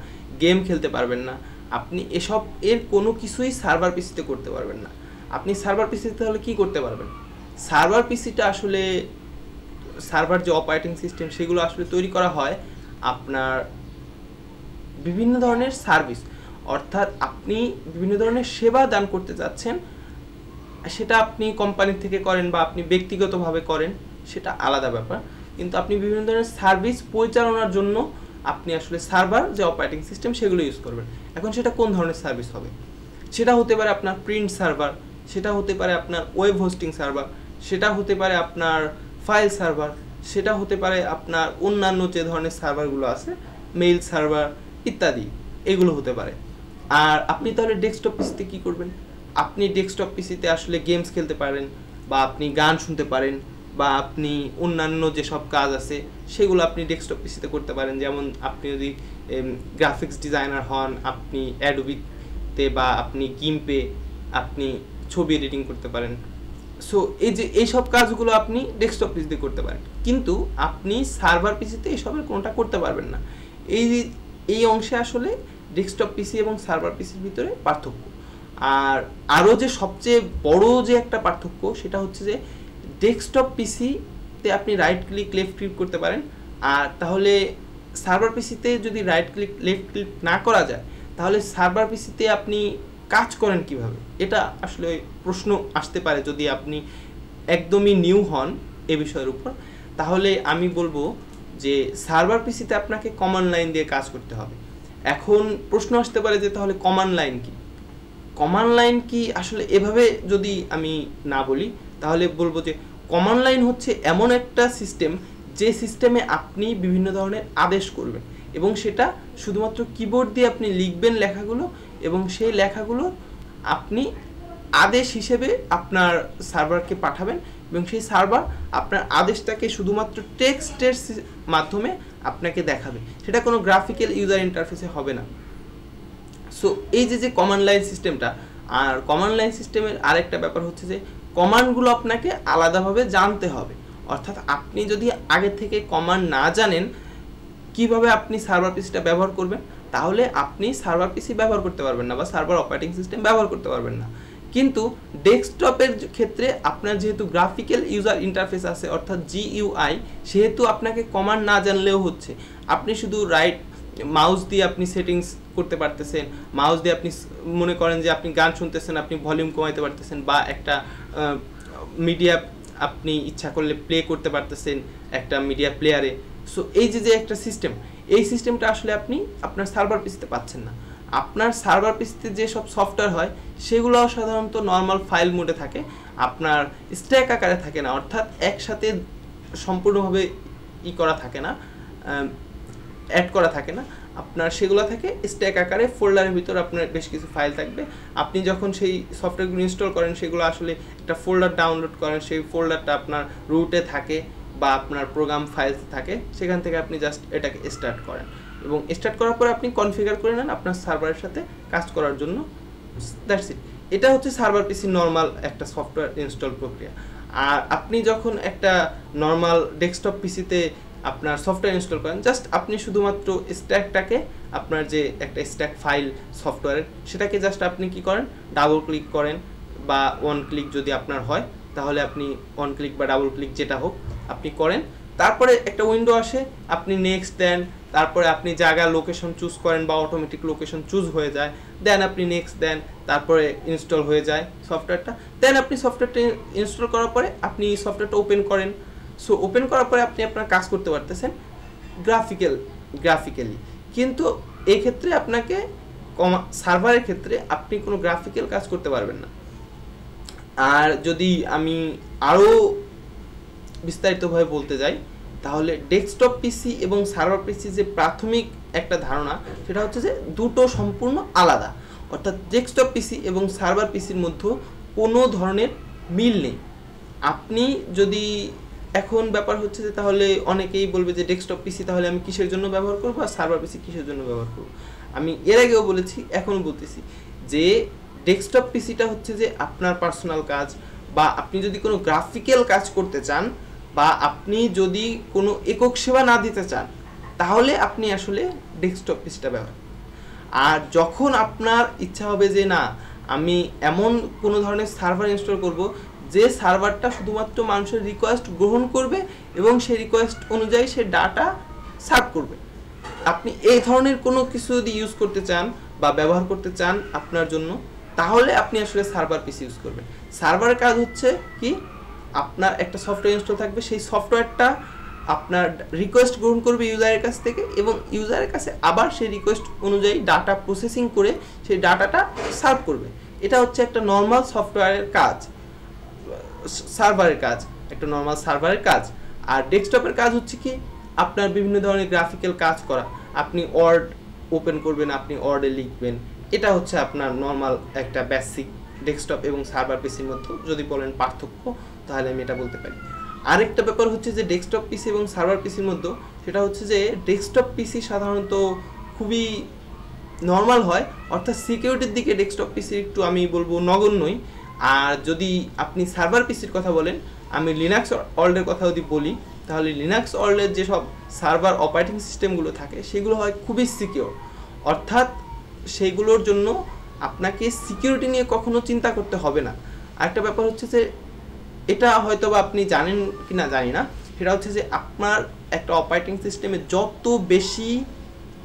গেম খেলতে পারবেন না, আপনি এসব এর কোনো কিছুই সার্ভার পিসিতে করতে পারবেন না। আপনি সার্ভার পিসিতে তাহলে কী করতে পারবেন? সার্ভার পিসিটা আসলে, সার্ভার যে অপারেটিং সিস্টেম সেগুলো আসলে তৈরি করা হয় আপনার বিভিন্ন ধরনের সার্ভিস, অর্থাৎ আপনি বিভিন্ন ধরনের সেবা দান করতে যাচ্ছেন, সেটা আপনি কোম্পানি থেকে করেন বা আপনি ব্যক্তিগতভাবে করেন, সেটা আলাদা ব্যাপার, কিন্তু আপনি বিভিন্ন ধরনের সার্ভিস পরিচালনার জন্য আপনি আসলে সার্ভার যে অপারেটিং সিস্টেম সেগুলো ইউজ করবেন। এখন সেটা কোন ধরনের সার্ভিস হবে? সেটা হতে পারে আপনার প্রিন্ট সার্ভার, সেটা হতে পারে আপনার ওয়েব হোস্টিং সার্ভার, সেটা হতে পারে আপনার ফাইল সার্ভার, সেটা হতে পারে আপনার অন্যান্য যে ধরনের সার্ভারগুলো আছে, মেইল সার্ভার ইত্যাদি, এগুলো হতে পারে। আর আপনি তাহলে ডেস্কটপ পিসিতে কী করবেন? আপনি ডেস্কটপ পিসিতে আসলে গেমস খেলতে পারেন, বা আপনি গান শুনতে পারেন, বা আপনি অন্যান্য যেসব কাজ আছে সেগুলো আপনি ডেস্কটপ পিসিতে করতে পারেন। যেমন আপনি যদি গ্রাফিক্স ডিজাইনার হন, আপনি অ্যাডোবিতে বা আপনি গিম্পে আপনি ছবি এডিটিং করতে পারেন। সো এই যে এইসব কাজগুলো আপনি ডেস্কটপ পিসিতে করতে পারেন, কিন্তু আপনি সার্ভার পিসিতে এইসবের কোনোটা করতে পারবেন না। এই অংশে আসলে ডেস্কটপ পিসি এবং সার্ভার পিসির ভিতরে পার্থক্য। আর আরও যে সবচেয়ে বড় যে একটা পার্থক্য, সেটা হচ্ছে যে ডেস্কটপ পিসিতে আপনি রাইট ক্লিক লেফট ক্লিক করতে পারেন, আর তাহলে সার্ভার পিসিতে যদি রাইট ক্লিক লেফট ক্লিক না করা যায়, তাহলে সার্ভার পিসিতে আপনি কাজ করেন কিভাবে? এটা আসলে প্রশ্ন আসতে পারে যদি আপনি একদমই নিউ হন এ বিষয়ের উপর। তাহলে আমি বলবো যে সার্ভার পিসিতে আপনাকে কমান্ড লাইন দিয়ে কাজ করতে হবে। এখন প্রশ্ন আসতে পারে যে তাহলে কমান্ড লাইন কি? কমান্ড লাইন কি আসলে এভাবে যদি আমি না বলি, তাহলে বলবো যে কমান্ড লাইন হচ্ছে এমন একটা সিস্টেম যে সিস্টেমে আপনি বিভিন্ন ধরনের আদেশ করবেন, এবং সেটা শুধুমাত্র কিবোর্ড দিয়ে আপনি লিখবেন লেখাগুলো, এবং সেই লেখাগুলো আপনি আদেশ হিসেবে আপনার সার্ভারকে পাঠাবেন, এবং সেই সার্ভার আপনার আদেশটাকে শুধুমাত্র টেক্সটের মাধ্যমে আপনাকে দেখাবে, সেটা কোনো গ্রাফিক্যাল ইউজার ইন্টারফেসে হবে না। সো এই যে কমান্ড লাইন সিস্টেমটা, আর কমান্ড লাইন সিস্টেমের আরেকটা ব্যাপার হচ্ছে যে কমান্ডগুলো আপনাকে আলাদাভাবে জানতে হবে। অর্থাৎ আপনি যদি আগে থেকে কমান্ড না জানেন কিভাবে আপনি সার্ভার পিসিটা ব্যবহার করবেন, তাহলে আপনি সার্ভার পিসি ব্যবহার করতে পারবেন না বা সার্ভার অপারেটিং সিস্টেম ব্যবহার করতে পারবেন না। কিন্তু ডেস্কটপের ক্ষেত্রে আপনার যেহেতু গ্রাফিক্যাল ইউজার ইন্টারফেস আছে, অর্থাৎ GUI, সেহেতু আপনাকে কমান্ড না জানলেও হচ্ছে। আপনি শুধু রাইট মাউস দিয়ে আপনি সেটিংস করতে পারতেছেন, মাউস দিয়ে আপনি মনে করেন যে আপনি গান শুনতেছেন, আপনি ভলিউম কমাইতে পারতেছেন, বা একটা মিডিয়া আপনি ইচ্ছা করলে প্লে করতে পারতেছেন একটা মিডিয়া প্লেয়ারে। সো এই যে একটা সিস্টেম, এই সিস্টেমটা আসলে আপনি আপনার সার্ভার পিসিতে পাচ্ছেন না। আপনার সার্ভার পিসিতে যে সব সফটওয়্যার হয় সেগুলো সাধারণত নর্মাল ফাইল মোডে থাকে, আপনার স্ট্যাক আকারে থাকে না, অর্থাৎ একসাথে সম্পূর্ণভাবে করা থাকে না, অ্যাড করা থাকে না, আপনার সেগুলো থাকে স্ট্যাক আকারে, ফোল্ডারের ভিতর আপনার বেশ কিছু ফাইল থাকবে। আপনি যখন সেই সফটওয়্যারগুলো ইনস্টল করেন, সেগুলো আসলে একটা ফোল্ডার ডাউনলোড করেন, সেই ফোল্ডারটা আপনার রুটে থাকে বা আপনার প্রোগ্রাম ফাইলস থাকে, সেখান থেকে আপনি জাস্ট এটাকে স্টার্ট করেন, এবং স্টার্ট করার পরে আপনি কনফিগার করে নেন আপনার সার্ভারের সাথে কাজ করার জন্য। That's it. এটা হচ্ছে সার্ভার পিসি নর্মাল একটা সফটওয়্যার ইনস্টল প্রক্রিয়া। আর আপনি যখন একটা নর্মাল ডেস্কটপ পিসিতে আপনার সফটওয়্যার ইনস্টল করেন, জাস্ট আপনি শুধুমাত্র স্ট্যাকটাকে, আপনার যে একটা স্ট্যাক ফাইল সফটওয়্যারের, সেটাকে জাস্ট আপনি কি করেন, ডাবল ক্লিক করেন, বা ওয়ান ক্লিক যদি আপনার হয় তাহলে আপনি ওয়ান ক্লিক বা ডাবল ক্লিক যেটা হোক আপনি করেন। তারপরে একটা উইন্ডো আসে, আপনি নেক্সট দেন, তারপরে আপনি জায়গা লোকেশন চুজ করেন বা অটোমেটিক লোকেশন চুজ হয়ে যায়, দেন আপনি নেক্সট দেন, তারপরে ইনস্টল হয়ে যায় সফটওয়্যারটা। দেন আপনি সফটওয়্যারটা ইনস্টল করার পরে আপনি সফটওয়্যারটা ওপেন করেন। সো ওপেন করার পরে আপনি আপনার কাজ করতে পারতেছেন গ্রাফিক্যালি। কিন্তু এই ক্ষেত্রে আপনাকে সার্ভারের ক্ষেত্রে আপনি কোনো গ্রাফিক্যাল কাজ করতে পারবেন না। আর যদি আমি আরও বিস্তারিতভাবে বলতে যাই, তাহলে ডেস্কটপ পিসি এবং সার্ভার পিসি যে প্রাথমিক একটা ধারণা, সেটা হচ্ছে যে দুটো সম্পূর্ণ আলাদা। অর্থাৎ ডেস্কটপ পিসি এবং সার্ভার পিসির মধ্যে কোনো ধরনের মিল নেই। আপনি যদি এখন ব্যাপার হচ্ছে যে তাহলে অনেকেই বলবে যে ডেস্কটপ পিসি তাহলে আমি কিসের জন্য ব্যবহার করবো আর সার্ভার পিসি কিসের জন্য ব্যবহার করবো। আমি এর আগেও বলেছি, এখনও বলতেছি যে ডেস্কটপ পিসিটা হচ্ছে যে আপনার পার্সোনাল কাজ, বা আপনি যদি কোনো গ্রাফিক্যাল কাজ করতে চান, বা আপনি যদি কোনো একক সেবা না দিতে চান, তাহলে আপনি আসলে ডেস্কটপ পিসিটা ব্যবহার। আর যখন আপনার ইচ্ছা হবে যে না, আমি এমন কোনো ধরনের সার্ভার ইনস্টল করব যে সার্ভারটা শুধুমাত্র মানুষের রিকোয়েস্ট গ্রহণ করবে এবং সেই রিকোয়েস্ট অনুযায়ী সে ডাটা সার্ভ করবে, আপনি এই ধরনের কোনো কিছু যদি ইউজ করতে চান বা ব্যবহার করতে চান আপনার জন্য, তাহলে আপনি আসলে সার্ভার পিসি ইউজ করবেন। সার্ভারের কাজ হচ্ছে কি, আপনার একটা সফটওয়্যার ইনস্টল থাকবে, সেই সফটওয়্যারটা আপনার রিকোয়েস্ট গ্রহণ করবে ইউজারের কাছ থেকে, এবং ইউজারের কাছে আবার সেই রিকোয়েস্ট অনুযায়ী ডাটা প্রসেসিং করে সেই ডাটাটা সার্ভ করবে। এটা হচ্ছে একটা নর্মাল সফটওয়্যারের কাজ, সার্ভারের কাজ, একটা নর্মাল সার্ভারের কাজ। আর ডেস্কটপের কাজ হচ্ছে কি, আপনার বিভিন্ন ধরনের গ্রাফিক্যাল কাজ করা, আপনি ওয়ার্ড ওপেন করবেন, আপনি ওয়ার্ডে লিখবেন, এটা হচ্ছে আপনার নর্মাল একটা বেসিক ডেস্কটপ এবং সার্ভার পিসির মধ্যে যদি বলেন পার্থক্য, তাহলে আমি এটা বলতে পারি। আরেকটা ব্যাপার হচ্ছে যে ডেস্কটপ পিসি এবং সার্ভার পিসির মধ্যে, সেটা হচ্ছে যে ডেস্কটপ পিসি সাধারণত খুবই নর্মাল হয়, অর্থাৎ সিকিউরিটির দিকে ডেস্কটপ পিসি একটু আমি বলবো নগণ্যই। আর যদি আপনি সার্ভার পিসির কথা বলেন, আমি লিনাক্স ওয়ার্ল্ডের কথা যদি বলি, তাহলে লিনাক্স ওয়ার্ল্ডের যেসব সার্ভার অপারেটিং সিস্টেমগুলো থাকে সেগুলো হয় খুবই সিকিউর, অর্থাৎ সেইগুলোর জন্য আপনাকে সিকিউরিটি নিয়ে কখনো চিন্তা করতে হবে না। আরেকটা ব্যাপার হচ্ছে যে, এটা হয়তো বা আপনি জানেন কি না জানি না, সেটা হচ্ছে যে আপনার একটা অপারেটিং সিস্টেমে যত বেশি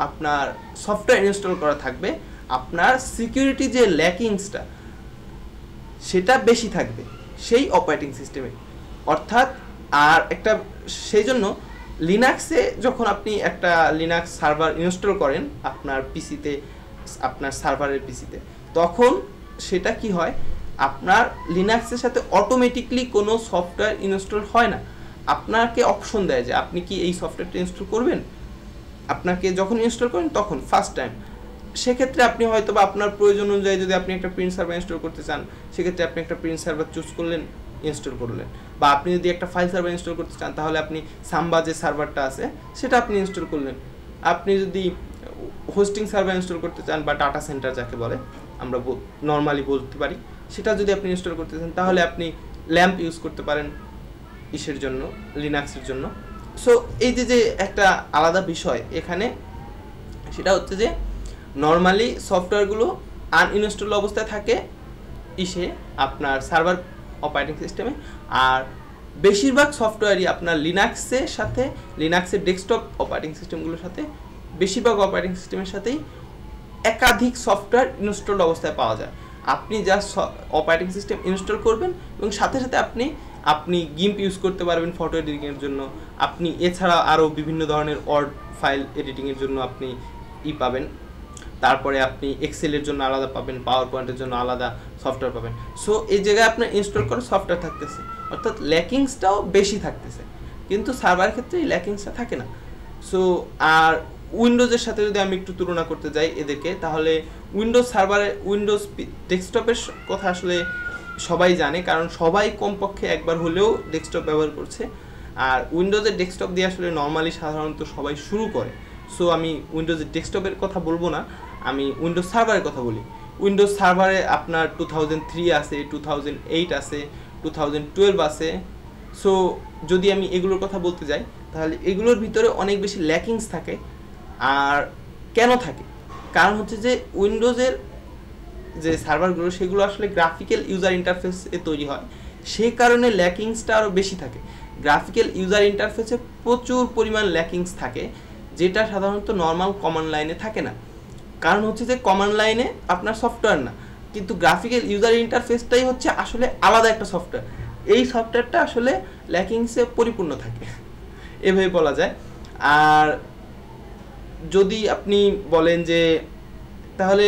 আপনার সফটওয়্যার ইনস্টল করা থাকবে, আপনার সিকিউরিটি যে ল্যাকিংসটা সেটা বেশি থাকবে সেই অপারেটিং সিস্টেমে। অর্থাৎ আর একটা, সেই জন্য লিনাক্সে যখন আপনি একটা লিনাক্স সার্ভার ইনস্টল করেন আপনার পিসিতে, আপনার সার্ভারের পিসিতে, তখন সেটা কি হয়, আপনার লিনাক্সের সাথে অটোমেটিকলি কোনো সফটওয়্যার ইনস্টল হয় না। আপনাকে অপশন দেয় যে আপনি কি এই সফটওয়্যারটা ইনস্টল করবেন, আপনাকে যখন ইনস্টল করেন তখন ফার্স্ট টাইম, সেক্ষেত্রে আপনি হয়তো বা আপনার প্রয়োজন অনুযায়ী যদি আপনি একটা প্রিন্ট সার্ভার ইনস্টল করতে চান, সেক্ষেত্রে আপনি একটা প্রিন্ট সার্ভার চুজ করলেন, ইনস্টল করলেন। বা আপনি যদি একটা ফাইল সার্ভার ইনস্টল করতে চান, তাহলে আপনি সাম্বা যে সার্ভারটা আছে সেটা আপনি ইনস্টল করলেন। আপনি যদি হোস্টিং সার্ভার ইনস্টল করতে চান, বা ডাটা সেন্টার যাকে বলে আমরা নর্মালি বলতে পারি, সেটা যদি আপনি ইনস্টল করতে চান, তাহলে আপনি ল্যাম্প ইউজ করতে পারেন ইসের জন্য, লিনাক্সের জন্য। সো এই যে একটা আলাদা বিষয় এখানে, সেটা হচ্ছে যে নর্মালি সফটওয়্যারগুলো আনইনস্টল অবস্থায় থাকে ইসে আপনার সার্ভার অপারেটিং সিস্টেমে, আর বেশিরভাগ সফটওয়্যারই আপনার লিনাক্সের সাথে, লিনাক্সের ডেস্কটপ অপারেটিং সিস্টেমগুলোর সাথে, বেশিরভাগ অপারেটিং সিস্টেমের সাথেই একাধিক সফটওয়্যার ইনস্টল অবস্থায় পাওয়া যায়। আপনি জাস্ট অপারেটিং সিস্টেম ইনস্টল করবেন এবং সাথে সাথে আপনি গিম্প ইউজ করতে পারবেন ফটো এডিটিংয়ের জন্য, আপনি এছাড়া আরও বিভিন্ন ধরনের ওয়ার্ড ফাইল এডিটিংয়ের জন্য আপনি পাবেন, তারপরে আপনি এক্সেলের জন্য আলাদা পাবেন, পাওয়ার পয়েন্টের জন্য আলাদা সফটওয়্যার পাবেন। সো এই জায়গায় আপনার ইনস্টল করা সফটওয়্যার থাকতেছে, অর্থাৎ ল্যাকিংসটাও বেশি থাকতেছে, কিন্তু সার্ভারের ক্ষেত্রে এই ল্যাকিংসটা থাকে না। সো আর উইন্ডোজের সাথে যদি আমি একটু তুলনা করতে যাই এদেরকে, তাহলে উইন্ডোজ সার্ভারে, উইন্ডোজ ডেস্কটপের কথা আসলে সবাই জানে, কারণ সবাই কমপক্ষে একবার হলেও ডেস্কটপ ব্যবহার করছে। আর উইন্ডোজের ডেস্কটপ দিয়ে আসলে নর্মালি সাধারণত সবাই শুরু করে। সো আমি উইন্ডোজের ডেস্কটপের কথা বলবো না, আমি উইন্ডোজ সার্ভারের কথা বলি। উইন্ডোজ সার্ভারে আপনার 2003 আছে, 2008 আছে, 2012 আছে। সো যদি আমি এগুলোর কথা বলতে যাই তাহলে এগুলোর ভিতরে অনেক বেশি ল্যাকিংস থাকে। আর কেন থাকে? কারণ হচ্ছে যে উইন্ডোজের যে সার্ভারগুলো সেগুলো আসলে গ্রাফিক্যাল ইউজার ইন্টারফেসে তৈরি হয়, সেই কারণে ল্যাকিংসটা আরও বেশি থাকে। গ্রাফিক্যাল ইউজার ইন্টারফেসে প্রচুর পরিমাণ ল্যাকিংস থাকে, যেটা সাধারণত নর্মাল কমান্ড লাইনে থাকে না। কারণ হচ্ছে যে কমান্ড লাইনে আপনার সফটওয়্যার না, কিন্তু গ্রাফিক্যাল ইউজার ইন্টারফেসটাই হচ্ছে আসলে আলাদা একটা সফটওয়্যার। এই সফটওয়্যারটা আসলে ল্যাকিংসে পরিপূর্ণ থাকে, এভাবে বলা যায়। আর যদি আপনি বলেন যে তাহলে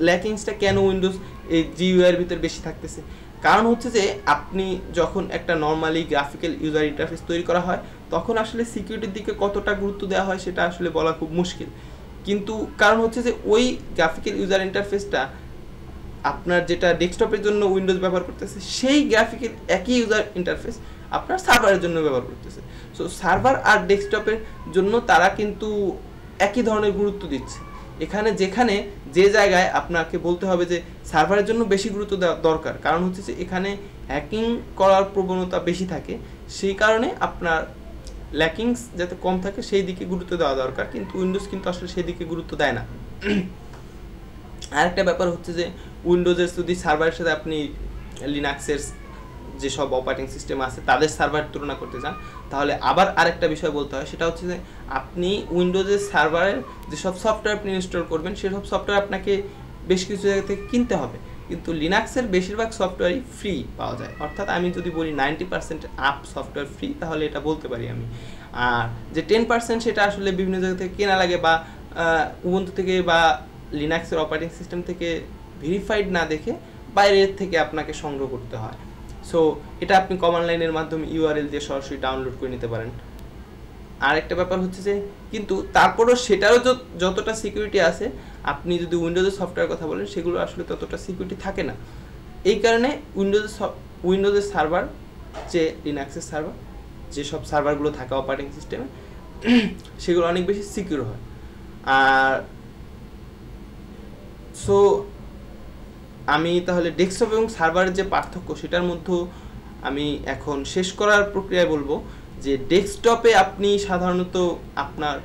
ল্যাকিংসটা কেন উইন্ডোজ এই জিইউআই এর ভিতর বেশি থাকতেছে, কারণ হচ্ছে যে আপনি যখন একটা নর্মালি গ্রাফিক্যাল ইউজার ইন্টারফেস তৈরি করা হয় তখন আসলে সিকিউরিটির দিকে কতটা গুরুত্ব দেওয়া হয় সেটা আসলে বলা খুব মুশকিল। কিন্তু কারণ হচ্ছে যে ওই গ্রাফিক্যাল ইউজার ইন্টারফেসটা আপনার যেটা ডেস্কটপের জন্য উইন্ডোজ ব্যবহার করতেছে, সেই গ্রাফিক্যাল একই ইউজার ইন্টারফেস আপনার সার্ভারের জন্য ব্যবহার করতেছে। সো সার্ভার আর ডেস্কটপের জন্য তারা কিন্তু একই ধরনের গুরুত্ব দিচ্ছে। এখানে যেখানে যে জায়গায় আপনাকে বলতে হবে যে সার্ভারের জন্য বেশি গুরুত্ব দেওয়া দরকার, কারণ হচ্ছে যে এখানে হ্যাকিং করার প্রবণতা বেশি থাকে, সেই কারণে আপনার ল্যাকিংস যাতে কম থাকে সেই দিকে গুরুত্ব দেওয়া দরকার। কিন্তু উইন্ডোজ কিন্তু আসলে সেই দিকে গুরুত্ব দেয় না। আরেকটা ব্যাপার হচ্ছে যে উইন্ডোজের যদি সার্ভারের সাথে আপনি লিনাক্সের যেসব অপারেটিং সিস্টেম আছে তাদের সার্ভার তুলনা করতে চান, তাহলে আবার আরেকটা বিষয় বলতে হয়, সেটা হচ্ছে যে আপনি উইন্ডোজের সার্ভারের যেসব সফটওয়্যার আপনি ইনস্টল করবেন সেসব সফটওয়্যার আপনাকে বেশ কিছু জায়গা থেকে কিনতে হবে। কিন্তু লিনাক্সের বেশিরভাগ সফটওয়্যারই ফ্রি পাওয়া যায়, অর্থাৎ আমি যদি বলি 90% আপ সফটওয়্যার ফ্রি, তাহলে এটা বলতে পারি আমি। আর যে 10% সেটা আসলে বিভিন্ন জায়গা থেকে কেনা লাগে, বা উবুন্টু থেকে বা লিনাক্সের অপারেটিং সিস্টেম থেকে ভেরিফাইড না দেখে বাইরের থেকে আপনাকে সংগ্রহ করতে হয়। সো এটা আপনি কমান্ড লাইনের মাধ্যমে ইউআরএল দিয়ে সরাসরি ডাউনলোড করে নিতে পারেন। আর একটা ব্যাপার হচ্ছে যে কিন্তু তারপরও সেটারও যতটা সিকিউরিটি আছে, আপনি যদি উইন্ডোজের সফটওয়্যার কথা বলেন সেগুলো আসলে ততটা সিকিউরিটি থাকে না। এই কারণে উইন্ডোজের সার্ভার যে লিনাক্সের সার্ভার, যেসব সার্ভারগুলো থাকে অপারেটিং সিস্টেমে, সেগুলো অনেক বেশি সিকিউর হয়। আর সো আমি তাহলে ডেস্কটপ এবং সার্ভারের যে পার্থক্য সেটার মধ্যে আমি এখন শেষ করার প্রক্রিয়ায় বলবো যে ডেস্কটপে আপনি সাধারণত আপনার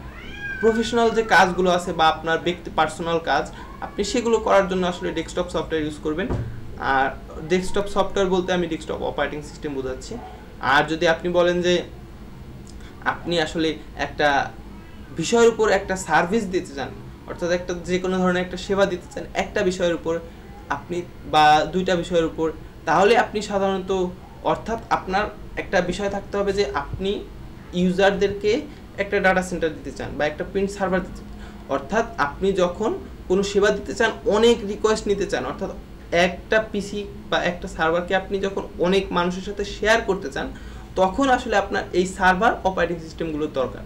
প্রফেশনাল যে কাজগুলো আছে বা আপনার ব্যক্তি পার্সোনাল কাজ, আপনি সেগুলো করার জন্য আসলে ডেস্কটপ সফটওয়্যার ইউজ করবেন। আর ডেস্কটপ সফটওয়্যার বলতে আমি ডেস্কটপ অপারেটিং সিস্টেম বোঝাচ্ছি। আর যদি আপনি বলেন যে আপনি আসলে একটা বিষয়ের উপর একটা সার্ভিস দিতে চান, অর্থাৎ একটা যে কোনো ধরনের একটা সেবা দিতে চান একটা বিষয়ের উপর আপনি বা দুইটা বিষয়ের উপর, তাহলে আপনি সাধারণত, অর্থাৎ আপনার একটা বিষয় থাকতে হবে যে আপনি ইউজারদেরকে একটা ডাটা সেন্টার দিতে চান বা একটা প্রিন্ট সার্ভার দিতে চান, অর্থাৎ আপনি যখন কোনো সেবা দিতে চান অনেক রিকোয়েস্ট নিতে চান, অর্থাৎ একটা পিসি বা একটা সার্ভারকে আপনি যখন অনেক মানুষের সাথে শেয়ার করতে চান, তখন আসলে আপনার এই সার্ভার অপারেটিং সিস্টেমগুলোর দরকার।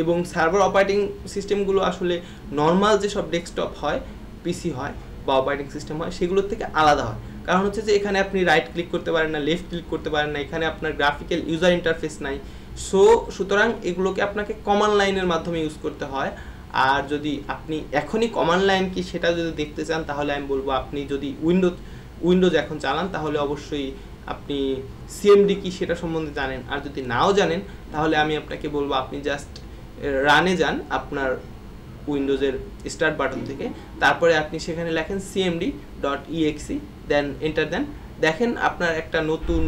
এবং সার্ভার অপারেটিং সিস্টেমগুলো আসলে নর্মাল যেসব ডেস্কটপ হয়, পিসি হয় বা অপারেটিং সিস্টেম হয় সেগুলোর থেকে আলাদা হয়। কারণ হচ্ছে যে এখানে আপনি রাইট ক্লিক করতে পারেন না, লেফট ক্লিক করতে পারেন না, এখানে আপনার গ্রাফিক্যাল ইউজার ইন্টারফেস নাই। সুতরাং এগুলোকে আপনাকে কমান্ড লাইনের মাধ্যমে ইউজ করতে হয়। আর যদি আপনি এখনই কমান্ড লাইন কি সেটা যদি দেখতে চান, তাহলে আমি বলবো আপনি যদি উইন্ডোজ এখন চালান তাহলে অবশ্যই আপনি সিএমডি কি সেটা সম্বন্ধে জানেন। আর যদি নাও জানেন তাহলে আমি আপনাকে বলবো আপনি জাস্ট রানে যান আপনার উইন্ডোজের স্টার্ট বাটন থেকে, তারপরে আপনি সেখানে লেখেন cmd.exe, দেন এন্টার দেন। দেখেন আপনার একটা নতুন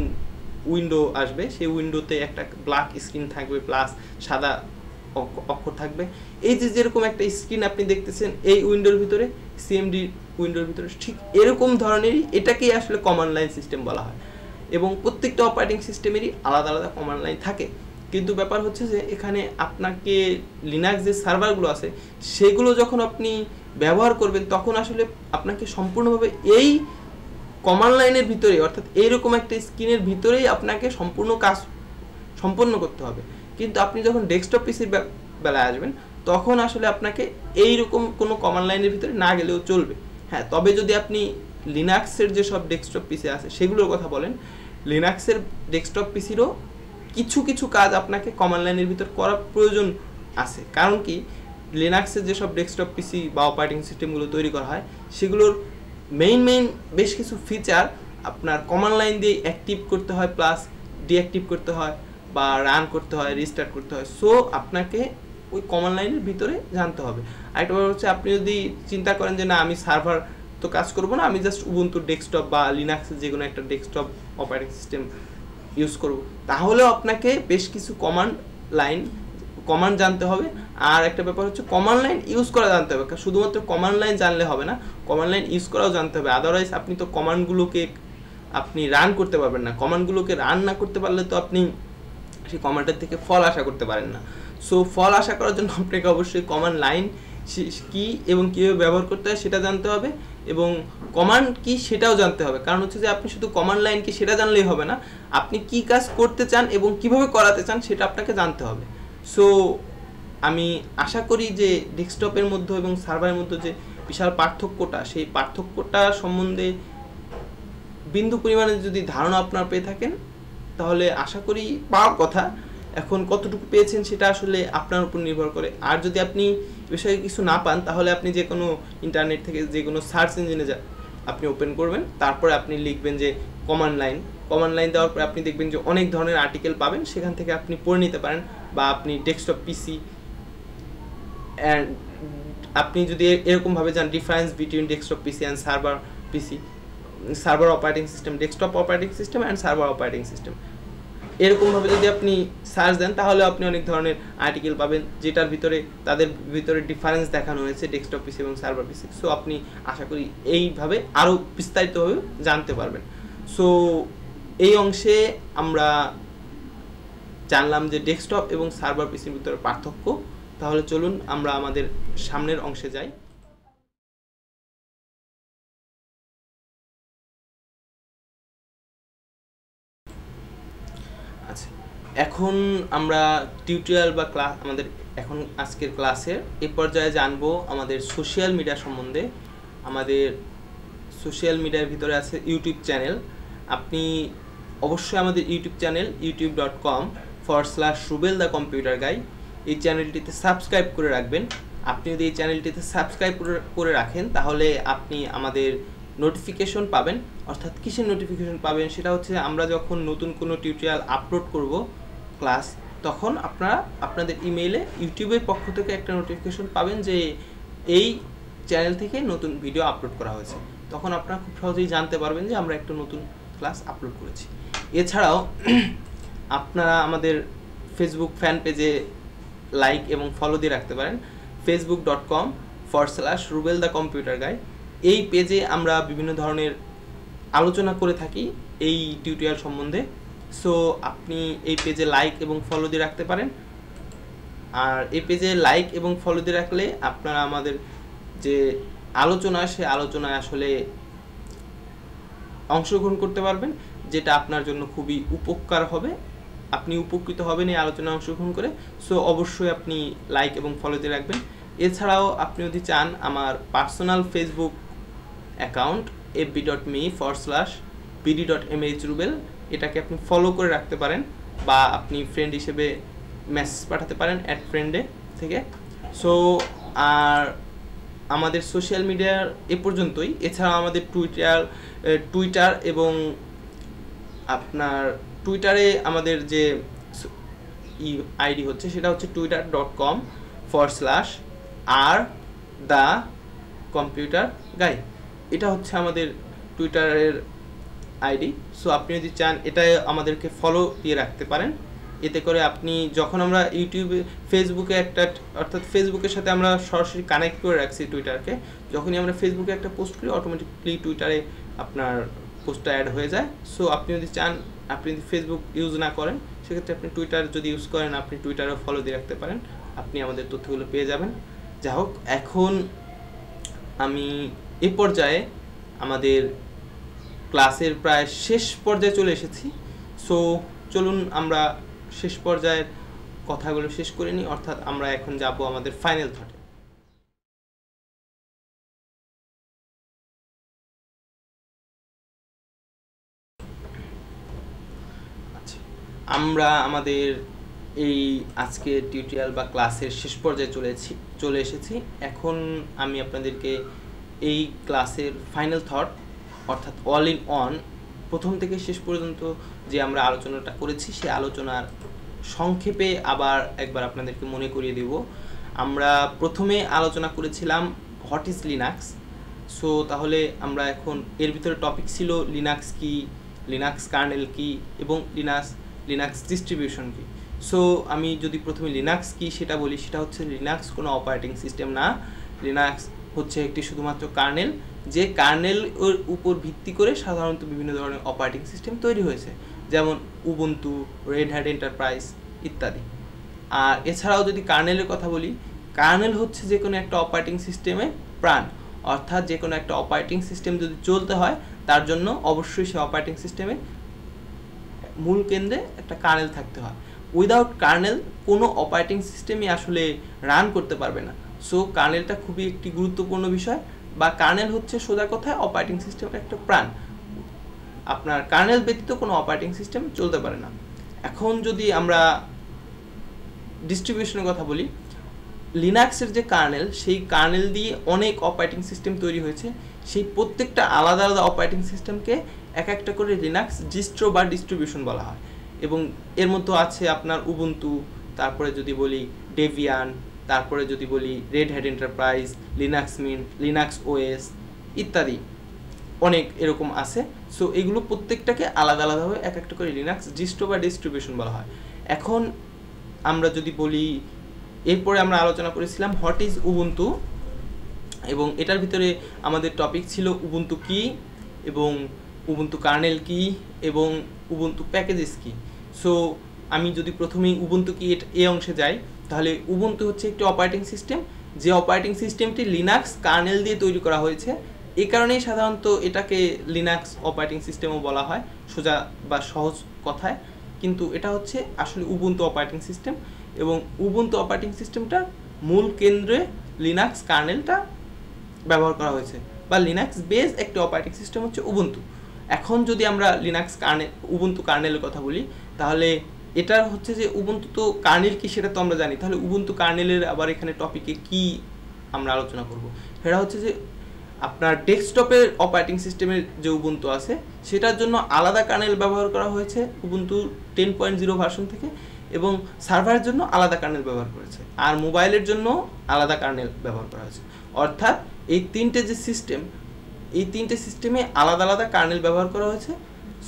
উইন্ডো আসবে, সেই উইন্ডোতে একটা ব্ল্যাক স্ক্রিন থাকবে প্লাস সাদা অক্ষর থাকবে। এই যে যেরকম একটা স্ক্রিন আপনি দেখতেছেন এই উইন্ডোর ভিতরে, সিএমডি উইন্ডোর ভিতরে ঠিক এরকম ধরনেরই এটাকেই আসলে কমান্ড লাইন সিস্টেম বলা হয়। এবং প্রত্যেকটা অপারেটিং সিস্টেমেরই আলাদা আলাদা কমান্ড লাইন থাকে। কিন্তু ব্যাপার হচ্ছে যে এখানে আপনাকে লিনাক্স যে সার্ভারগুলো আছে সেগুলো যখন আপনি ব্যবহার করবেন তখন আসলে আপনাকে সম্পূর্ণভাবে এই কমান্ড লাইনের ভিতরে, অর্থাৎ এইরকম একটা স্ক্রিনের ভিতরেই আপনাকে সম্পূর্ণ কাজ সম্পন্ন করতে হবে। কিন্তু আপনি যখন ডেস্কটপ পিসির বেলায় আসবেন তখন আসলে আপনাকে এইরকম কোনো কমান্ড লাইনের ভিতরে না গেলেও চলবে। হ্যাঁ, তবে যদি আপনি লিনাক্সের যেসব ডেস্কটপ পিসি আছে সেগুলোর কথা বলেন, লিনাক্সের ডেস্কটপ পিসিরও কিছু কিছু কাজ আপনাকে কমান্ড লাইনের ভিতর করার প্রয়োজন আছে। কারণ কি, লিনাক্সের যেসব ডেস্কটপ পিসি বা অপারেটিং সিস্টেমগুলো তৈরি করা হয় সেগুলোর মেইন বেশ কিছু ফিচার আপনার কমান্ড লাইন দিয়ে অ্যাক্টিভ করতে হয়, প্লাস ডিঅ্যাক্টিভ করতে হয়, বা রান করতে হয়, রিস্টার্ট করতে হয়। সো আপনাকে ওই কমান্ড লাইনের ভিতরে জানতে হবে। আরেকটা ব্যাপার হচ্ছে, আপনি যদি চিন্তা করেন যে না আমি সার্ভার তো কাজ করবো না, আমি জাস্ট উবুন্টু ডেস্কটপ বা লিনাক্সের যে কোনো একটা ডেস্কটপ অপারেটিং সিস্টেম ইউজ করব, তাহলেও আপনাকে বেশ কিছু কমান্ড জানতে হবে। আর একটা ব্যাপার হচ্ছে কমান্ড লাইন ইউজ করা জানতে হবে। শুধুমাত্র কমান্ড লাইন জানলে হবে না, কমান্ড লাইন ইউজ করাও জানতে হবে। আদারওয়াইজ আপনি তো কমান্ডগুলোকে আপনি রান করতে পারবেন না। কমান্ডগুলোকে রান না করতে পারলে তো আপনি সেই কমান্ডের থেকে ফল আশা করতে পারেন না। সো ফল আশা করার জন্য আপনাকে অবশ্যই কমান্ড লাইন কি এবং কীভাবে ব্যবহার করতে হয় সেটা জানতে হবে, এবং কমান্ড কি সেটাও জানতে হবে। কারণ হচ্ছে যে আপনি শুধু কমান্ড লাইন কি সেটা জানলেই হবে না, আপনি কি কাজ করতে চান এবং কিভাবে করাতে চান সেটা আপনাকে জানতে হবে। সো আমি আশা করি যে ডেস্কটপের মধ্যে এবং সার্ভারের মধ্যে যে বিশাল পার্থক্যটা, সেই পার্থক্যটা সম্বন্ধে বিন্দু পরিমাণে যদি ধারণা আপনারা পেয়ে থাকেন, তাহলে আশা করি পাওয়ার কথা। এখন কতটুকু পেয়েছেন সেটা আসলে আপনার উপর নির্ভর করে। আর যদি আপনি বিষয়ে কিছু না পান, তাহলে আপনি যে কোনো ইন্টারনেট থেকে যে কোনো সার্চ ইঞ্জিনে আপনি ওপেন করবেন, তারপরে আপনি লিখবেন যে কমান্ড লাইন দেওয়ার পরে আপনি দেখবেন যে অনেক ধরনের আর্টিকেল পাবেন, সেখান থেকে আপনি পড়ে নিতে পারেন। বা আপনি ডেস্কটপ পিসি, অ্যান্ড আপনি যদি এরকমভাবে যান difference between desktop PC and server PC, server operating system, desktop operating system and server operating system, এরকমভাবে যদি আপনি সার্চ দেন, তাহলে আপনি অনেক ধরনের আর্টিকেল পাবেন যেটার তাদের ভিতরে ডিফারেন্স দেখানো হয়েছে ডেস্কটপ পিসি এবং সার্ভার পিসি। সো আপনি আশা করি এইভাবে আরও বিস্তারিতভাবে জানতে পারবেন। সো এই অংশে আমরা জানলাম যে ডেস্কটপ এবং সার্ভার পিসির ভিতরে পার্থক্য। তাহলে চলুন আমরা আমাদের সামনের অংশে যাই। আচ্ছা, এখন আমরা টিউটোরিয়াল বা ক্লাস আমাদের এখন আজকের ক্লাসের এই পর্যায়ে জানবো আমাদের সোশ্যাল মিডিয়া সম্বন্ধে। আমাদের সোশ্যাল মিডিয়ার ভিতরে আছে ইউটিউব চ্যানেল। আপনি অবশ্যই আমাদের YouTube channel youtube.com/rubel the computer guy এই চ্যানেলটিতে সাবস্ক্রাইব করে রাখবেন। আপনি যদি এই চ্যানেলটিতে সাবস্ক্রাইব করে রাখেন, তাহলে আপনি আমাদের নোটিফিকেশন পাবেন। অর্থাৎ কিসের নোটিফিকেশন পাবেন? সেটা হচ্ছে আমরা যখন নতুন কোনো টিউটোরিয়াল আপলোড করব ক্লাস, তখন আপনাদের ইমেইলে ইউটিউবের পক্ষ থেকে একটা নোটিফিকেশন পাবেন যে এই চ্যানেল থেকে নতুন ভিডিও আপলোড করা হয়েছে। তখন আপনারা খুব সহজেই জানতে পারবেন যে আমরা একটা নতুন ক্লাস আপলোড করেছি। এছাড়াও আপনারা আমাদের ফেসবুক ফ্যান পেজে লাইক এবং ফলো দিয়ে রাখতে পারেন, facebook.com/rubel the computer guy। এই পেজে আমরা বিভিন্ন ধরনের আলোচনা করে থাকি এই টিউটোরিয়াল সম্বন্ধে। সো আপনি এই পেজে লাইক এবং ফলো দিয়ে রাখতে পারেন। আর এই পেজে লাইক এবং ফলো দিয়ে রাখলে আপনারা আমাদের যে আলোচনা, সে আলোচনায় আসলে অংশগ্রহণ করতে পারবেন, যেটা আপনার জন্য খুবই উপকার হবে। আপনি উপকৃত হবেন এই আলোচনায় অংশগ্রহণ করে। সো অবশ্যই আপনি লাইক এবং ফলো দিয়ে রাখবেন। এছাড়াও আপনি যদি চান, আমার পার্সোনাল ফেসবুক অ্যাকাউন্ট fb.me/bd.mhrubel এটাকে আপনি ফলো করে রাখতে পারেন, বা আপনি ফ্রেন্ড হিসেবে মেসেজ পাঠাতে পারেন অ্যাড ফ্রেন্ডে থেকে। সো আর আমাদের সোশ্যাল মিডিয়ার এ পর্যন্তই। এছাড়াও আমাদের টুইটার এবং আপনার টুইটারে আমাদের যে আইডি হচ্ছে সেটা হচ্ছে twitter.com/r-the-computer-guy। এটা হচ্ছে আমাদের টুইটারের আইডি। সো আপনি যদি চান, এটা আমাদেরকে ফলো দিয়ে রাখতে পারেন। এতে করে আপনি যখন আমরা ইউটিউবে ফেসবুকে অর্থাৎ ফেসবুকের সাথে আমরা সরাসরি কানেক্ট করে রাখছি টুইটারকে, যখনই আমরা ফেসবুকে একটা পোস্ট করি, অটোমেটিকলি টুইটারে আপনার পোস্টটা অ্যাড হয়ে যায়। সো আপনি যদি চান, আপনি যদি ফেসবুক ইউজ না করেন, সেক্ষেত্রে আপনি টুইটার যদি ইউজ করেন, আপনি টুইটারও ফলো দিয়ে রাখতে পারেন, আপনি আমাদের তথ্যগুলো পেয়ে যাবেন। যাই হোক, এখন আমি এই পর্যায়ে আমাদের ক্লাসের প্রায় শেষ পর্যায়ে চলে এসেছি। সো চলুন আমরা শেষ পর্যায়ের কথাগুলো শেষ করে নিই, অর্থাৎ আমরা এখন যাব আমাদের ফাইনাল থটে। আচ্ছা, আমরা আমাদের এই আজকে টিউটোরিয়াল বা ক্লাসের শেষ পর্যায়ে চলে এসেছি। এখন আমি আপনাদেরকে এই ক্লাসের ফাইনাল থট অর্থাৎ অল ইন অন প্রথম থেকে শেষ পর্যন্ত যে আমরা আলোচনাটা করেছি সেই আলোচনার সংক্ষেপে আবার একবার আপনাদেরকে মনে করিয়ে দেব। আমরা প্রথমে আলোচনা করেছিলাম হোয়াট ইজ লিনাক্স। সো তাহলে আমরা এখন এর ভিতরে টপিক ছিল লিনাক্স কি, লিনাক্স কার্নেল কি এবং লিনাক্স ডিস্ট্রিবিউশন কি। সো আমি যদি প্রথমে লিনাক্স কি সেটা বলি, সেটা হচ্ছে লিনাক্স কোনো অপারেটিং সিস্টেম না। লিনাক্স হচ্ছে একটি শুধুমাত্র কার্নেল, যে কার্নেল এর উপর ভিত্তি করে সাধারণত বিভিন্ন ধরনের অপারেটিং সিস্টেম তৈরি হয়েছে, যেমন উবুন্টু, রেড হ্যাট এন্টারপ্রাইজ ইত্যাদি। আর এছাড়াও যদি কার্নেলের কথা বলি, কার্নেল হচ্ছে যে কোনো একটা অপারেটিং সিস্টেমের প্রাণ, অর্থাৎ যে কোনো একটা অপারেটিং সিস্টেম যদি চলতে হয় তার জন্য অবশ্যই সেই অপারেটিং সিস্টেমের মূল কেন্দ্রে একটা কার্নেল থাকতে হয়। উইদাউট কার্নেল কোনো অপারেটিং সিস্টেমই আসলে রান করতে পারবে না। সো কার্নেলটা খুবই একটি গুরুত্বপূর্ণ বিষয়, বা কার্নেল হচ্ছে সোজা কথায় অপারেটিং সিস্টেমের একটা প্রাণ। আপনার কার্নেল ব্যতীত কোনো অপারেটিং সিস্টেম চলতে পারে না। এখন যদি আমরা ডিস্ট্রিবিউশনের কথা বলি, লিনাক্সের যে কার্নেল, সেই কার্নেল দিয়ে অনেক অপারেটিং সিস্টেম তৈরি হয়েছে। সেই প্রত্যেকটা আলাদা আলাদা অপারেটিং সিস্টেমকে এক একটা করে লিনাক্স ডিস্ট্রো বা ডিস্ট্রিবিউশন বলা হয়। এবং এর মধ্যে আছে আপনার উবুন্টু, তারপরে যদি বলি ডেভিয়ান, তারপরে যদি বলি Red Hat Enterprise, Linux Mint, Linux OS ইত্যাদি অনেক এরকম আছে। সো এগুলো প্রত্যেকটাকে আলাদা আলাদাভাবে এক একটা করে লিনাক্স ডিস্ট্রো বা ডিস্ট্রিবিউশন বলা হয়। এখন আমরা যদি বলি, এরপরে আমরা আলোচনা করেছিলাম হোয়াট ইজ উবুন্টু, এবং এটার ভিতরে আমাদের টপিক ছিল উবুন্টু কি এবং উবুন্টু কার্নেল কি এবং উবুন্টু প্যাকেজেস কি। সো আমি যদি প্রথমেই উবুন্টু কি এই অংশে যাই, তাহলে উবুন্টু হচ্ছে একটি অপারেটিং সিস্টেম, যে অপারেটিং সিস্টেমটি লিনাক্স কার্নেল দিয়ে তৈরি করা হয়েছে। এই কারণেই সাধারণত এটাকে লিনাক্স অপারেটিং সিস্টেমও বলা হয় সোজা বা সহজ কথায়, কিন্তু এটা হচ্ছে আসলে উবুন্টু অপারেটিং সিস্টেম। এবং উবুন্টু অপারেটিং সিস্টেমটা মূল কেন্দ্রে লিনাক্স কার্নেলটা ব্যবহার করা হয়েছে, বা লিনাক্স বেস একটি অপারেটিং সিস্টেম হচ্ছে উবুন্টু। এখন যদি আমরা লিনাক্স কার্নেল উবুন্টু কার্নেলের কথা বলি, তাহলে এটা হচ্ছে যে উবুন্টু তো কার্নেল কি সেটা তো আমরা জানি, তাহলে উবুন্টু কার্নেলের আবার এখানে টপিকে কি আমরা আলোচনা করব, সেটা হচ্ছে যে আপনার ডেস্কটপের অপারেটিং সিস্টেমের যে উবুন্টু আছে সেটার জন্য আলাদা কার্নেল ব্যবহার করা হয়েছে উবুন্টু 10.0 ভার্সন থেকে, এবং সার্ভারের জন্য আলাদা কার্নেল ব্যবহার করেছে, আর মোবাইলের জন্য আলাদা কার্নেল ব্যবহার করা হয়েছে। অর্থাৎ এই তিনটে যে সিস্টেম, এই তিনটে সিস্টেমে আলাদা আলাদা কার্নেল ব্যবহার করা হয়েছে।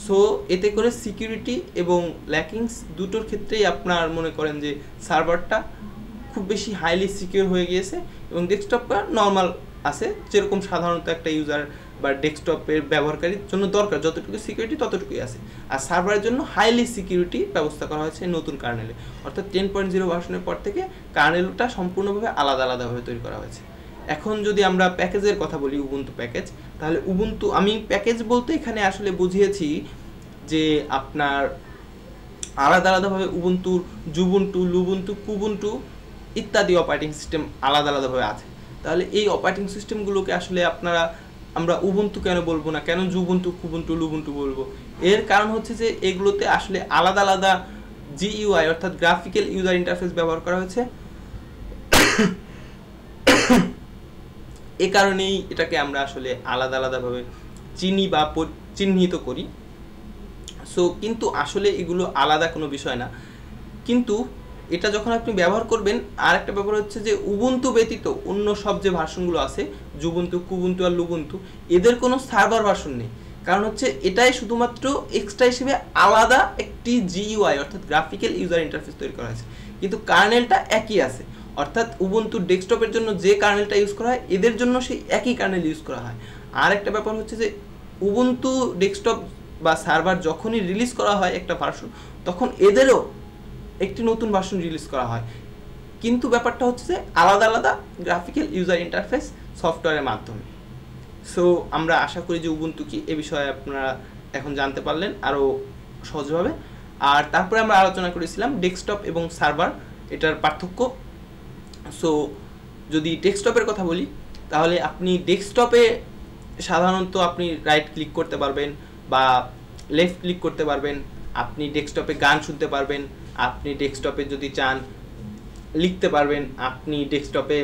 সো এতে করে সিকিউরিটি এবং ল্যাকিংস দুটোর ক্ষেত্রেই আপনার মনে করেন যে সার্ভারটা খুব বেশি হাইলি সিকিউর হয়ে গিয়েছে, এবং ডেস্কটপটা নর্মাল আছে, যেরকম সাধারণত একটা ইউজার বা ডেস্কটপের ব্যবহারকারীর জন্য দরকার যতটুকু সিকিউরিটি ততটুকুই আছে। আর সার্ভারের জন্য হাইলি সিকিউরিটি ব্যবস্থা করা হয়েছে নতুন কার্নেলে, অর্থাৎ 10.0 ভার্সনের পর থেকে কার্নেলটা সম্পূর্ণভাবে আলাদা আলাদাভাবে তৈরি করা হয়েছে। এখন যদি আমরা প্যাকেজের কথা বলি, উবুন্টু প্যাকেজ, তাহলে উবুন্টু আমি প্যাকেজ বলতে এখানে আসলে বুঝিয়েছি যে আপনার আলাদা আলাদাভাবে উবুন্টুর জুবুন্টু, লুবুন্টু, কুবুন্টু ইত্যাদি অপারেটিং সিস্টেম আলাদা আলাদাভাবে আছে। তাহলে এই অপারেটিং সিস্টেমগুলোকে আসলে আমরা উবুন্টু কেন বলবো না, কেন জুবুন্টু, কুবুন্টু, লুবুন্টু বলবো? এর কারণ হচ্ছে যে এগুলোতে আসলে আলাদা আলাদা জিইউআই অর্থাৎ গ্রাফিক্যাল ইউজার ইন্টারফেস ব্যবহার করা হয়েছে। এই কারণেই এটাকে আমরা আসলে আলাদা আলাদাভাবে চিনি বা চিহ্নিত করি। সো কিন্তু আসলে এগুলো আলাদা কোনো বিষয় না, কিন্তু এটা যখন আপনি ব্যবহার করবেন, আর একটা ব্যাপার হচ্ছে যে উবুন্টু ব্যতীত অন্য সব যে ভার্সনগুলো আছে, জুবুন্টু, কুবুন্টু আর লুবুন্টু, এদের কোনো সার্ভার ভার্সন নেই। কারণ হচ্ছে এটাই শুধুমাত্র এক্সট্রা হিসেবে আলাদা একটি জিইউআই অর্থাৎ গ্রাফিক্যাল ইউজার ইন্টারফেস তৈরি করা হয়েছে, কিন্তু কার্নেলটা একই আছে। অর্থাৎ উবুন্টু ডেস্কটপের জন্য যে কার্নেলটা ইউজ করা হয়, এদের জন্য সেই একই কার্নেল ইউজ করা হয়। আর একটা ব্যাপার হচ্ছে যে উবুন্টু ডেস্কটপ বা সার্ভার যখনই রিলিজ করা হয় একটা ভার্সন, তখন এদেরও একটি নতুন ভার্সন রিলিজ করা হয়, কিন্তু ব্যাপারটা হচ্ছে যে আলাদা আলাদা গ্রাফিক্যাল ইউজার ইন্টারফেস সফটওয়্যারের মাধ্যমে। সো আমরা আশা করি যে উবুন্টু কি এ বিষয়ে আপনারা এখন জানতে পারলেন আরও সহজভাবে। আর তারপরে আমরা আলোচনা করেছিলাম ডেস্কটপ এবং সার্ভার এটার পার্থক্য। সো যদি ডেস্কটপের কথা বলি, তাহলে আপনি ডেস্কটপে সাধারণত আপনি রাইট ক্লিক করতে পারবেন বা লেফট ক্লিক করতে পারবেন, আপনি ডেস্কটপে গান শুনতে পারবেন, আপনি ডেস্কটপে যদি চান লিখতে পারবেন, আপনি ডেস্কটপে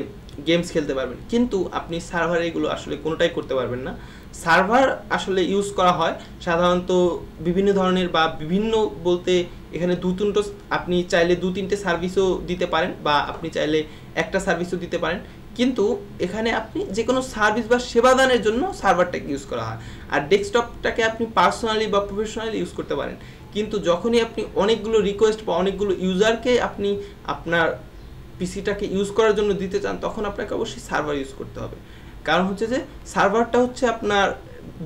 গেমস খেলতে পারবেন, কিন্তু আপনি সার্ভারে এগুলো আসলে কোনোটাই করতে পারবেন না। সার্ভার আসলে ইউজ করা হয় সাধারণত বিভিন্ন ধরনের বা বিভিন্ন বলতে এখানে আপনি চাইলে 2-3টে সার্ভিসও দিতে পারেন বা আপনি চাইলে একটা সার্ভিসও দিতে পারেন, কিন্তু এখানে আপনি যে কোনো সার্ভিস বা সেবাদানের জন্য সার্ভারটাকে ইউজ করা হয়। আর ডেস্কটপটাকে আপনি পার্সোনালি বা প্রফেশনালি ইউজ করতে পারেন, কিন্তু যখনই আপনি অনেকগুলো রিকোয়েস্ট বা অনেকগুলো ইউজারকে আপনি আপনার পিসিটাকে ইউজ করার জন্য দিতে চান, তখন আপনাকে অবশ্যই সার্ভার ইউজ করতে হবে। কারণ হচ্ছে যে সার্ভারটা হচ্ছে আপনার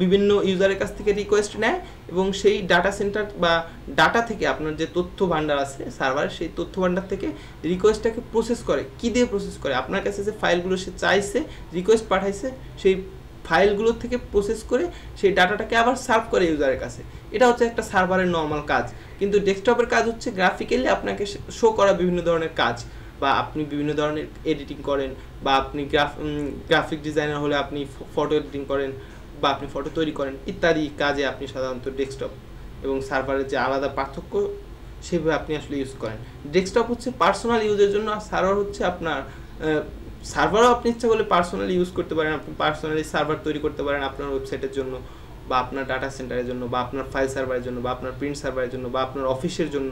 বিভিন্ন ইউজারের কাছ থেকে রিকোয়েস্ট নেয় এবং সেই ডাটা সেন্টার বা ডাটা থেকে আপনার যে তথ্য ভান্ডার আছে সার্ভার, সেই তথ্য ভান্ডার থেকে রিকোয়েস্টটাকে প্রসেস করে। কী দিয়ে প্রসেস করে? আপনার কাছে যে ফাইলগুলো সে চাইছে, রিকোয়েস্ট পাঠাইছে, সেই ফাইলগুলো থেকে প্রসেস করে সেই ডাটাটাকে আবার সার্ভ করে ইউজারের কাছে। এটা হচ্ছে একটা সার্ভারের নর্মাল কাজ। কিন্তু ডেস্কটপের কাজ হচ্ছে গ্রাফিক্যালি আপনাকে শো করা বিভিন্ন ধরনের কাজ, বা আপনি বিভিন্ন ধরনের এডিটিং করেন, বা আপনি গ্রাফিক ডিজাইনার হলে আপনি ফটো এডিটিং করেন, বা আপনি ফটো তৈরি করেন, ইত্যাদি কাজে আপনি সাধারণত ডেস্কটপ এবং সার্ভারের যে আলাদা পার্থক্য সেভাবে আপনি আসলে ইউজ করেন। ডেস্কটপ হচ্ছে পার্সোনাল ইউজের জন্য, আর সার্ভার হচ্ছে আপনার সার্ভারও আপনি ইচ্ছা করলে পার্সোনালি ইউজ করতে পারেন। আপনি পার্সোনালি সার্ভার তৈরি করতে পারেন আপনার ওয়েবসাইটের জন্য, বা আপনার ডাটা সেন্টারের জন্য, বা আপনার ফাইল সার্ভারের জন্য, বা আপনার প্রিন্ট সার্ভারের জন্য, বা আপনার অফিসের জন্য।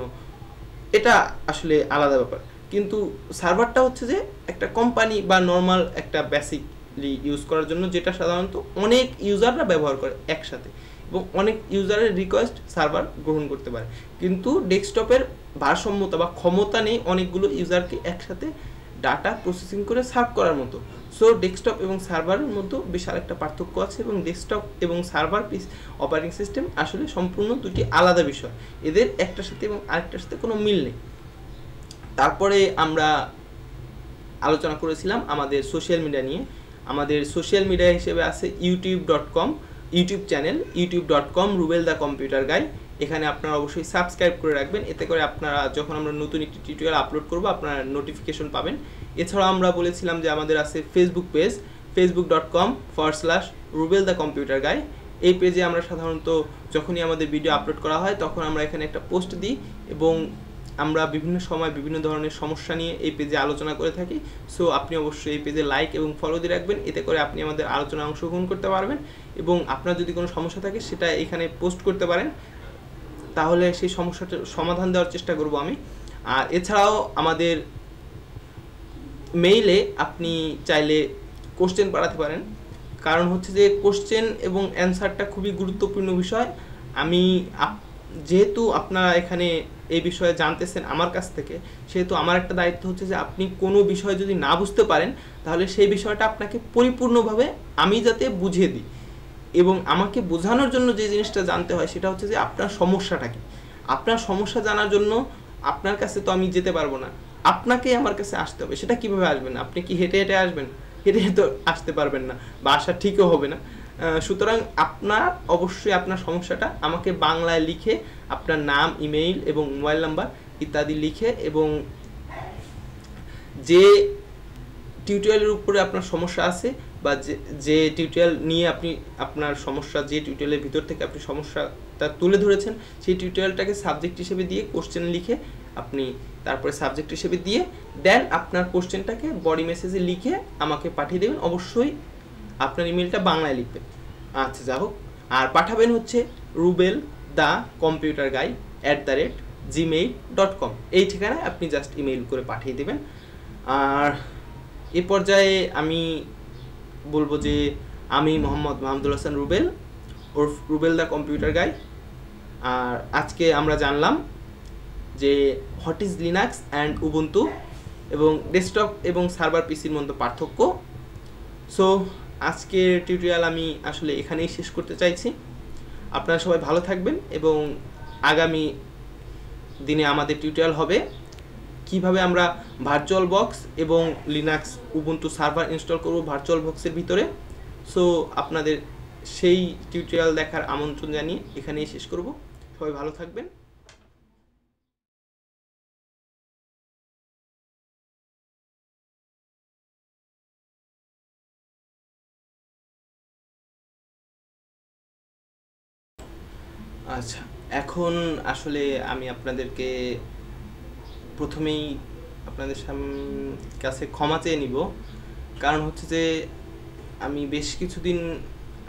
এটা আসলে আলাদা ব্যাপার। কিন্তু সার্ভারটা হচ্ছে যে একটা কোম্পানি বা নর্মাল একটা বেসিকলি ইউজ করার জন্য, যেটা সাধারণত অনেক ইউজাররা ব্যবহার করে একসাথে, এবং অনেক ইউজারের রিকোয়েস্ট সার্ভার গ্রহণ করতে পারে। কিন্তু ডেস্কটপের ভারসাম্যতা বা ক্ষমতা নেই অনেকগুলো ইউজারকে একসাথে ডাটা প্রসেসিং করে সার্ভ করার মতো। সো ডেস্কটপ এবং সার্ভারের মধ্যে বিশাল একটা পার্থক্য আছে, এবং ডেস্কটপ এবং সার্ভার অপারেটিং সিস্টেম আসলে সম্পূর্ণ দুটি আলাদা বিষয়। এদের একটার সাথে এবং আরেকটার সাথে কোনো মিল নেই। তারপরে আমরা আলোচনা করেছিলাম আমাদের সোশ্যাল মিডিয়া নিয়ে। আমাদের সোশ্যাল মিডিয়া হিসেবে আছে youtube.com YouTube channel, youtube.com Rubel the computer guy. এখানে আপনারা অবশ্যই সাবস্ক্রাইব করে রাখবেন, এতে করে আপনারা যখন আমরা নতুন একটি টিউটোরিয়াল আপলোড করব আপনারা নোটিফিকেশন পাবেন। এছাড়াও আমরা বলেছিলাম যে আমাদের আছে ফেসবুক পেজ, facebook.com/রুবেল দ্য কম্পিউটার গাই। এই পেজে আমরা সাধারণত যখনই আমাদের ভিডিও আপলোড করা হয় তখন আমরা এখানে একটা পোস্ট দিই, এবং আমরা বিভিন্ন সময় বিভিন্ন ধরনের সমস্যা নিয়ে এই পেজে আলোচনা করে থাকি। সো আপনি অবশ্যই এই পেজে লাইক এবং ফলো দিয়ে রাখবেন, এতে করে আপনি আমাদের আলোচনায় অংশগ্রহণ করতে পারবেন, এবং আপনার যদি কোনো সমস্যা থাকে সেটা এখানে পোস্ট করতে পারেন, তাহলে সেই সমস্যাটার সমাধান দেওয়ার চেষ্টা করব আমি। আর এছাড়াও আমাদের মেইলে আপনি চাইলে কোশ্চেন পাঠাতে পারেন, কারণ হচ্ছে যে কোশ্চেন এবং অ্যান্সারটা খুবই গুরুত্বপূর্ণ বিষয়। আমি যেহেতু আপনারা এখানে এই বিষয়ে জানতেছেন আমার কাছ থেকে, সেহেতু আমার একটা দায়িত্ব হচ্ছে যে আপনি কোনো বিষয় যদি না বুঝতে পারেন তাহলে সেই বিষয়টা আপনাকে পরিপূর্ণভাবে আমি যাতে বুঝিয়ে দিই, এবং আমাকে বোঝানোর জন্য যে জিনিসটা জানতে হয় সেটা হচ্ছে যে আপনার সমস্যাটা কি। আপনার সমস্যা জানার জন্য আপনার কাছে তো আমি যেতে পারবো না, আপনাকেই আমার কাছে আসতে হবে। সেটা কিভাবে আসবেন? আপনি কি হেঁটে হেঁটে আসবেন? হেঁটে হেঁটে আসতে পারবেন না, বা আসা ঠিকও হবে না। সুতরাং আপনার অবশ্যই আপনার সমস্যাটা আমাকে বাংলায় লিখে, আপনার নাম, ইমেইল এবং মোবাইল নাম্বার ইত্যাদি লিখে, এবং যে টিউটোরিয়ালের উপরে আপনার সমস্যা আছে, বা যে টিউটোরিয়াল নিয়ে আপনি আপনার সমস্যা, যে টিউটোরিয়ালের ভিতর থেকে আপনি সমস্যাটা তুলে ধরেছেন, সেই টিউটোরিয়ালটাকে সাবজেক্ট হিসেবে দিয়ে কোশ্চেন লিখে আপনি তারপরে সাবজেক্ট হিসেবে দিয়ে দেন আপনার কোশ্চেনটাকে বডি মেসেজে লিখে আমাকে পাঠিয়ে দেবেন। অবশ্যই আপনার ইমেলটা বাংলায় লিখবেন। আচ্ছা, যা হোক, আর পাঠাবেন হচ্ছে Rubel the computer guy @gmail.com এই ঠিকানায় আপনি জাস্ট ইমেইল করে পাঠিয়ে দেবেন। আর এ পর্যায়ে আমি বলবো যে আমি মোহাম্মদ মাহমুদুল হাসান রুবেল, ওরফ রুবেল দ্য কম্পিউটার গাই। আর আজকে আমরা জানলাম যে what is Linux and Ubuntu, এবং ডেস্কটপ এবং সার্ভার পিসির মধ্যে পার্থক্য। সো আজকের টিউটোরিয়াল আমি আসলে এখানেই শেষ করতে চাইছি। আপনারা সবাই ভালো থাকবেন, এবং আগামী দিনে আমাদের টিউটোরিয়াল হবে কিভাবে আমরা ভার্চুয়াল বক্স এবং লিনাক্স উবুন্টু সার্ভার ইনস্টল করব ভার্চুয়াল বক্সের ভিতরে। সো আপনাদের সেই টিউটোরিয়াল দেখার আমন্ত্রণ জানিয়ে এখানেই শেষ করব। সবাই ভালো থাকবেন। আচ্ছা, এখন আসলে আমি আপনাদেরকে প্রথমেই আপনাদের কাছে ক্ষমা চেয়ে নিব কারণ হচ্ছে যে আমি বেশ কিছুদিন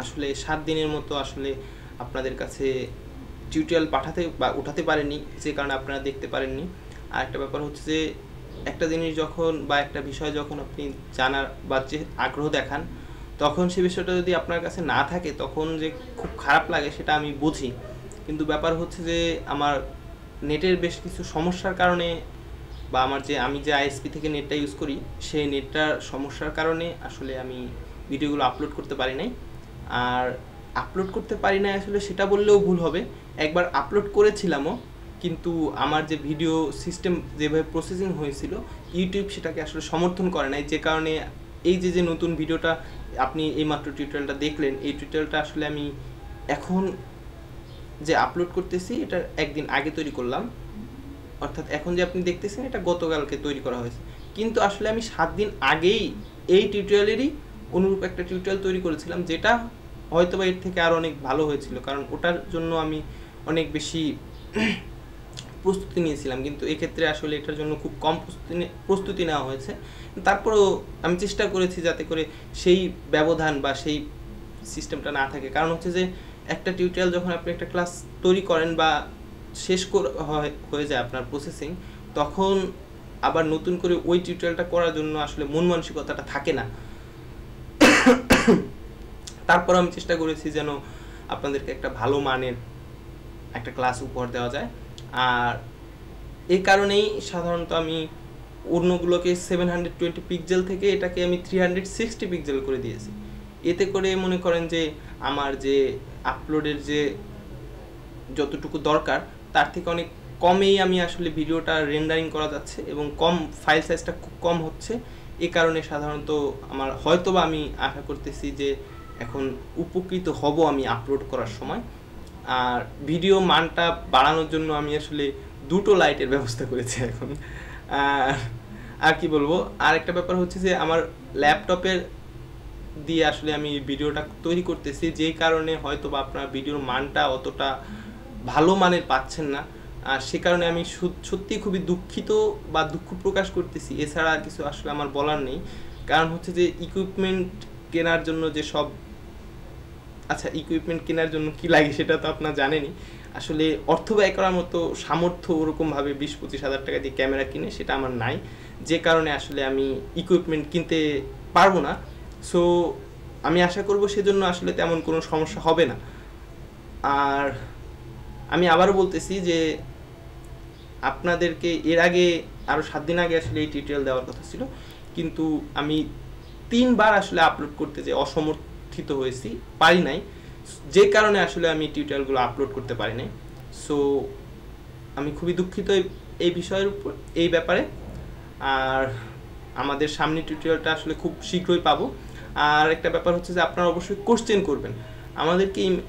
আসলে 7 দিনের মতো আসলে আপনাদের কাছে টিউটোরিয়াল পাঠাতে বা উঠাতে পারেননি, যে কারণে আপনারা দেখতে পারেননি। আর একটা ব্যাপার হচ্ছে যে একটা জিনিস যখন বা একটা বিষয় যখন আপনি জানার বা যে আগ্রহ দেখান, তখন সে বিষয়টা যদি আপনার কাছে না থাকে তখন যে খুব খারাপ লাগে সেটা আমি বুঝি। কিন্তু ব্যাপার হচ্ছে যে আমার নেটের বেশ কিছু সমস্যার কারণে বা আমি যে আইএসপি থেকে নেটটা ইউজ করি সেই নেটটার সমস্যার কারণে আসলে আমি ভিডিওগুলো আপলোড করতে পারি নাই। আর আপলোড করতে পারি না আসলে সেটা বললেও ভুল হবে, একবার আপলোড করেছিলামও, কিন্তু আমার যে ভিডিও সিস্টেম যেভাবে প্রসেসিং হয়েছিল ইউটিউব সেটাকে আসলে সমর্থন করে নাই, যে কারণে এই যে নতুন ভিডিওটা আপনি এইমাত্র টিউটোরিয়ালটা দেখলেন, এই টিউটোরিয়ালটা আসলে আমি এখন যে আপলোড করতেছি এটা একদিন আগে তৈরি করলাম, অর্থাৎ এখন যে আপনি দেখতেছেন এটা গতকালকে তৈরি করা হয়েছে। কিন্তু আসলে আমি 7 দিন আগেই এই টিউটোরিয়ালেরই অনুরূপ একটা টিউটোরিয়াল তৈরি করেছিলাম, যেটা হয়তো বা এর থেকে আরও অনেক ভালো হয়েছিল, কারণ ওটার জন্য আমি অনেক বেশি প্রস্তুতি নিয়েছিলাম। কিন্তু এক্ষেত্রে আসলে এটার জন্য খুব কম প্রস্তুতি নেওয়া হয়েছে। তারপরেও আমি চেষ্টা করেছি যাতে করে সেই ব্যবধান বা সেই সিস্টেমটা না থাকে। কারণ হচ্ছে যে একটা টিউটোরিয়াল যখন আপনি একটা ক্লাস তৈরি করেন বা শেষ হয়ে যায় আপনার প্রসেসিং, তখন আবার নতুন করে ওই টিউটোরিয়ালটা করার জন্য আসলে মন মানসিকতাটা থাকে না। তারপর আমি চেষ্টা করেছি যেন আপনাদেরকে একটা ভালো মানের একটা ক্লাস উপহার দেওয়া যায়। আর এই কারণেই সাধারণত আমি অন্যগুলোকে 720 পিক্সেল থেকে এটাকে আমি 360 পিক্সেল করে দিয়েছি। এতে করে মনে করেন যে আমার যে আপলোডের যে যতটুকু দরকার তার থেকে অনেক কমেই আমি আসলে ভিডিওটা রেন্ডারিং করা যাচ্ছে এবং ফাইল সাইজটা খুব কম হচ্ছে। এই কারণে সাধারণত আমার হয়তোবা আমি আশা করতেছি যে এখন উপকৃত হব আমি আপলোড করার সময়। আর ভিডিও মানটা বাড়ানোর জন্য আমি আসলে 2টো লাইটের ব্যবস্থা করেছি এখন। আর কি বলবো, আর একটা ব্যাপার হচ্ছে যে আমার ল্যাপটপের দিয়ে আসলে আমি ভিডিওটা তৈরি করতেছি, যেই কারণে হয়তো বা আপনার ভিডিওর মানটা অতটা ভালো মানের পাচ্ছেন না। আর সে কারণে আমি সত্যি খুবই দুঃখিত বা দুঃখ প্রকাশ করতেছি, এছাড়া আর কিছু আসলে আমার বলার নেই। কারণ হচ্ছে যে ইকুইপমেন্ট কেনার জন্য যে সব ইকুইপমেন্ট কেনার জন্য কি লাগে সেটা তো আপনারা জানেনই। আসলে অর্থ ব্যয় করার মতো সামর্থ্য ওরকমভাবে 20-25 হাজার টাকা দিয়ে ক্যামেরা কিনে সেটা আমার নাই, যে কারণে আসলে আমি ইকুইপমেন্ট কিনতে পারবো না। সো আমি আশা করব সেজন্য আসলে তেমন কোনো সমস্যা হবে না। আর আমি আবারও বলতেছি যে আপনাদেরকে এর আগে আরও 7 দিন আগে আসলে এই টিউটোরিয়াল দেওয়ার কথা ছিল, কিন্তু আমি 3 বার আসলে আপলোড করতে যে অসমর্থিত হয়েছি, পারি নাই, যে কারণে আসলে আমি টিউটোরিয়ালগুলো আপলোড করতে পারি নাই। সো আমি খুবই দুঃখিত এই বিষয়ের উপর, এই ব্যাপারে। আর আমাদের সামনে টিউটোরিয়ালটা আসলে খুব শীঘ্রই পাবো। আর একটা ব্যাপার হচ্ছে যে আপনারা অবশ্যই কোশ্চেন করবেন,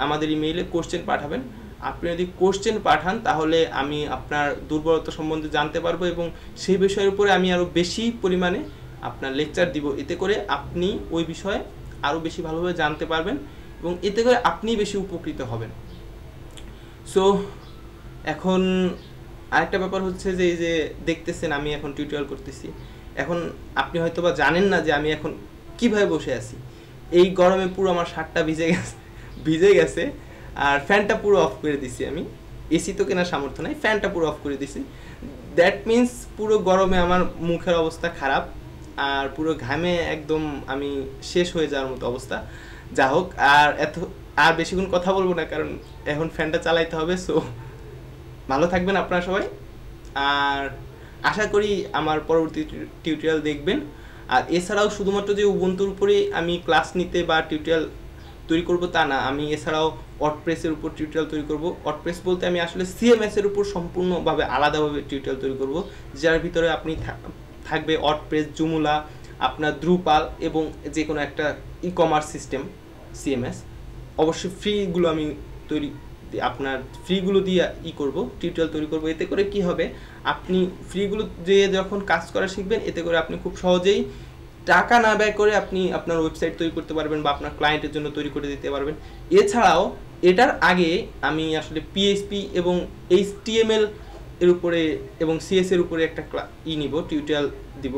আমাদের ইমেইলে কোশ্চেন পাঠাবেন। আপনি যদি কোশ্চেন পাঠান তাহলে আমি আপনার দুর্বলতা সম্বন্ধে জানতে পারবো এবং সেই বিষয়ের উপরে আমি আরও বেশি পরিমাণে আপনার লেকচার দিব। এতে করে আপনি ওই বিষয়ে আরও বেশি ভালোভাবে জানতে পারবেন এবং এতে করে আপনি বেশি উপকৃত হবেন। সো এখন আরেকটা ব্যাপার হচ্ছে যে এই যে দেখতেছেন আমি এখন টিউটোরিয়াল করতেছি, এখন আপনি হয়তো বা জানেন না যে আমি এখন কিভাবে বসে আছি। এই গরমে পুরো আমার শার্টটা ভিজে গেছে আর ফ্যানটা পুরো অফ করে দিছি আমি। এসি তো কেনার সামর্থ্য নাই, ফ্যানটা পুরো অফ করে দিছি। দ্যাট মিন্স পুরো গরমে আমার মুখের অবস্থা খারাপ আর পুরো ঘামে একদম আমি শেষ হয়ে যাওয়ার মতো অবস্থা। যা হোক, আর বেশিক্ষণ কথা বলবো না, কারণ এখন ফ্যানটা চালাইতে হবে। সো ভালো থাকবেন আপনারা সবাই, আর আশা করি আমার পরবর্তী টিউটোরিয়াল দেখবেন। আর এছাড়াও শুধুমাত্র যে উবুন্তুর উপরে আমি ক্লাস নিতে বা টিউটোরিয়াল তৈরি করব তা না, আমি এছাড়াও ওয়ার্ডপ্রেসের উপর টিউটোরিয়াল তৈরি করব। ওয়ার্ডপ্রেস বলতে আমি আসলে সিএমএস এর উপর সম্পূর্ণভাবে আলাদাভাবে টিউটোরিয়াল তৈরি করব, যার ভিতরে আপনি থাকবে ওয়ার্ডপ্রেস, জুমুলা, আপনার দ্রুপাল এবং যে কোনো একটা ই কমার্স সিস্টেম সিএমএস। অবশ্যই ফ্রিগুলো আমি আপনার ফ্রিগুলো দিয়ে করব, টিউটোরিয়াল তৈরি করব। এতে করে কি হবে, আপনি ফ্রিগুলো দিয়ে যখন কাজ করা শিখবেন, এতে করে আপনি খুব সহজেই টাকা না ব্যয় করে আপনি আপনার ওয়েবসাইট তৈরি করতে পারবেন বা আপনার ক্লায়েন্টের জন্য তৈরি করে দিতে পারবেন। এছাড়াও এটার আগে আমি আসলে পিএইচপি এবং এইচটিএমএল এর উপরে এবং সিএস এর উপরে একটা নিব, টিউটোরিয়াল দিব।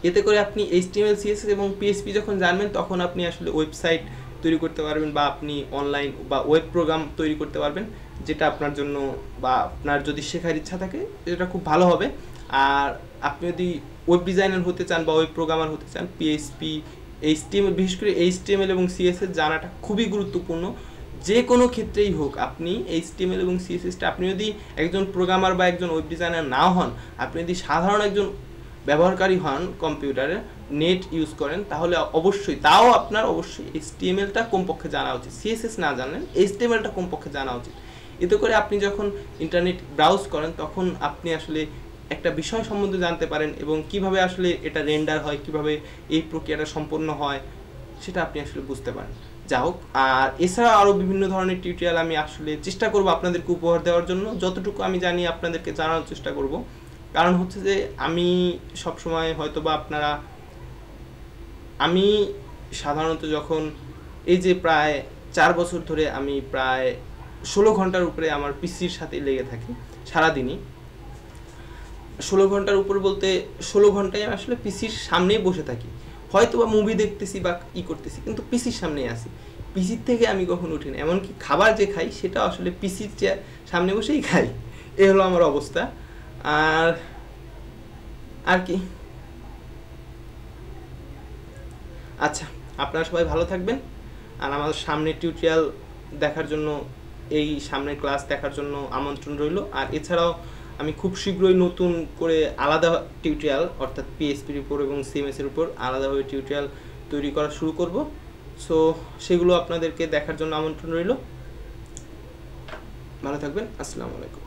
এতে করে আপনি HTML CSS এবং PHP যখন জানবেন তখন আপনি আসলে ওয়েবসাইট তৈরি করতে পারবেন বা আপনি অনলাইন বা ওয়েব প্রোগ্রাম তৈরি করতে পারবেন, যেটা আপনার জন্য বা আপনার যদি শেখার ইচ্ছা থাকে এটা খুব ভালো হবে। আর আপনি যদি ওয়েব ডিজাইনার হতে চান বা ওয়েব প্রোগ্রামার হতে চান, PHP HTML, বিশেষ করে HTML এবং CSS জানাটা খুবই গুরুত্বপূর্ণ। যে কোনো ক্ষেত্রেই হোক, আপনি HTML এবং CSSটা, আপনি যদি একজন প্রোগ্রামার বা একজন ওয়েব ডিজাইনার নাও হন, আপনি যদি সাধারণ একজন ব্যবহারকারী হন, কম্পিউটারে নেট ইউজ করেন, তাহলে অবশ্যই আপনার অবশ্যই HTMLটা কমপক্ষে জানা উচিত। CSS না জানেন, HTMLটা কমপক্ষে জানা উচিত। এতে করে আপনি যখন ইন্টারনেট ব্রাউজ করেন তখন আপনি আসলে একটা বিষয় সম্বন্ধে জানতে পারেন এবং কিভাবে আসলে এটা রেন্ডার হয়, কিভাবে এই প্রক্রিয়াটা সম্পন্ন হয়, সেটা আপনি আসলে বুঝতে পারেন। যা হোক, আর এছাড়া আরও বিভিন্ন ধরনের টিউটোরিয়াল আমি আসলে চেষ্টা করব আপনাদেরকে উপহার দেওয়ার জন্য। যতটুকু আমি জানি আপনাদেরকে জানানোর চেষ্টা করব। কারণ হচ্ছে যে আমি সবসময় হয়তো বা আমি সাধারণত যখন এই যে প্রায় 4 বছর ধরে আমি প্রায় 16 ঘন্টার উপরে আমার পিসির সাথে লেগে থাকি সারাদিনই। 16 ঘন্টার উপর বলতে 16 ঘন্টায় আমি আসলে পিসির সামনেই বসে থাকি, হয়তো বা মুভি দেখতেছি বা করতেছি, কিন্তু পিসির সামনেই আসি। পিসির থেকে আমি কখনো উঠি না, এমনকি খাবার যে খাই সেটা আসলে পিসির সামনে বসেই খাই। এ হলো আমার অবস্থা। আর কি, আচ্ছা, আপনারা সবাই ভালো থাকবেন। আর আমাদের সামনের টিউটোরিয়াল দেখার জন্য, এই সামনের ক্লাস দেখার জন্য আমন্ত্রণ রইল। আর এছাড়াও আমি খুব শীঘ্রই নতুন করে আলাদা টিউটোরিয়াল, অর্থাৎ PHPর উপর এবং CMS-এর উপর আলাদাভাবে টিউটোরিয়াল তৈরি করা শুরু করব। সো সেগুলো আপনাদেরকে দেখার জন্য আমন্ত্রণ রইল। ভালো থাকবেন। আসসালামু আলাইকুম।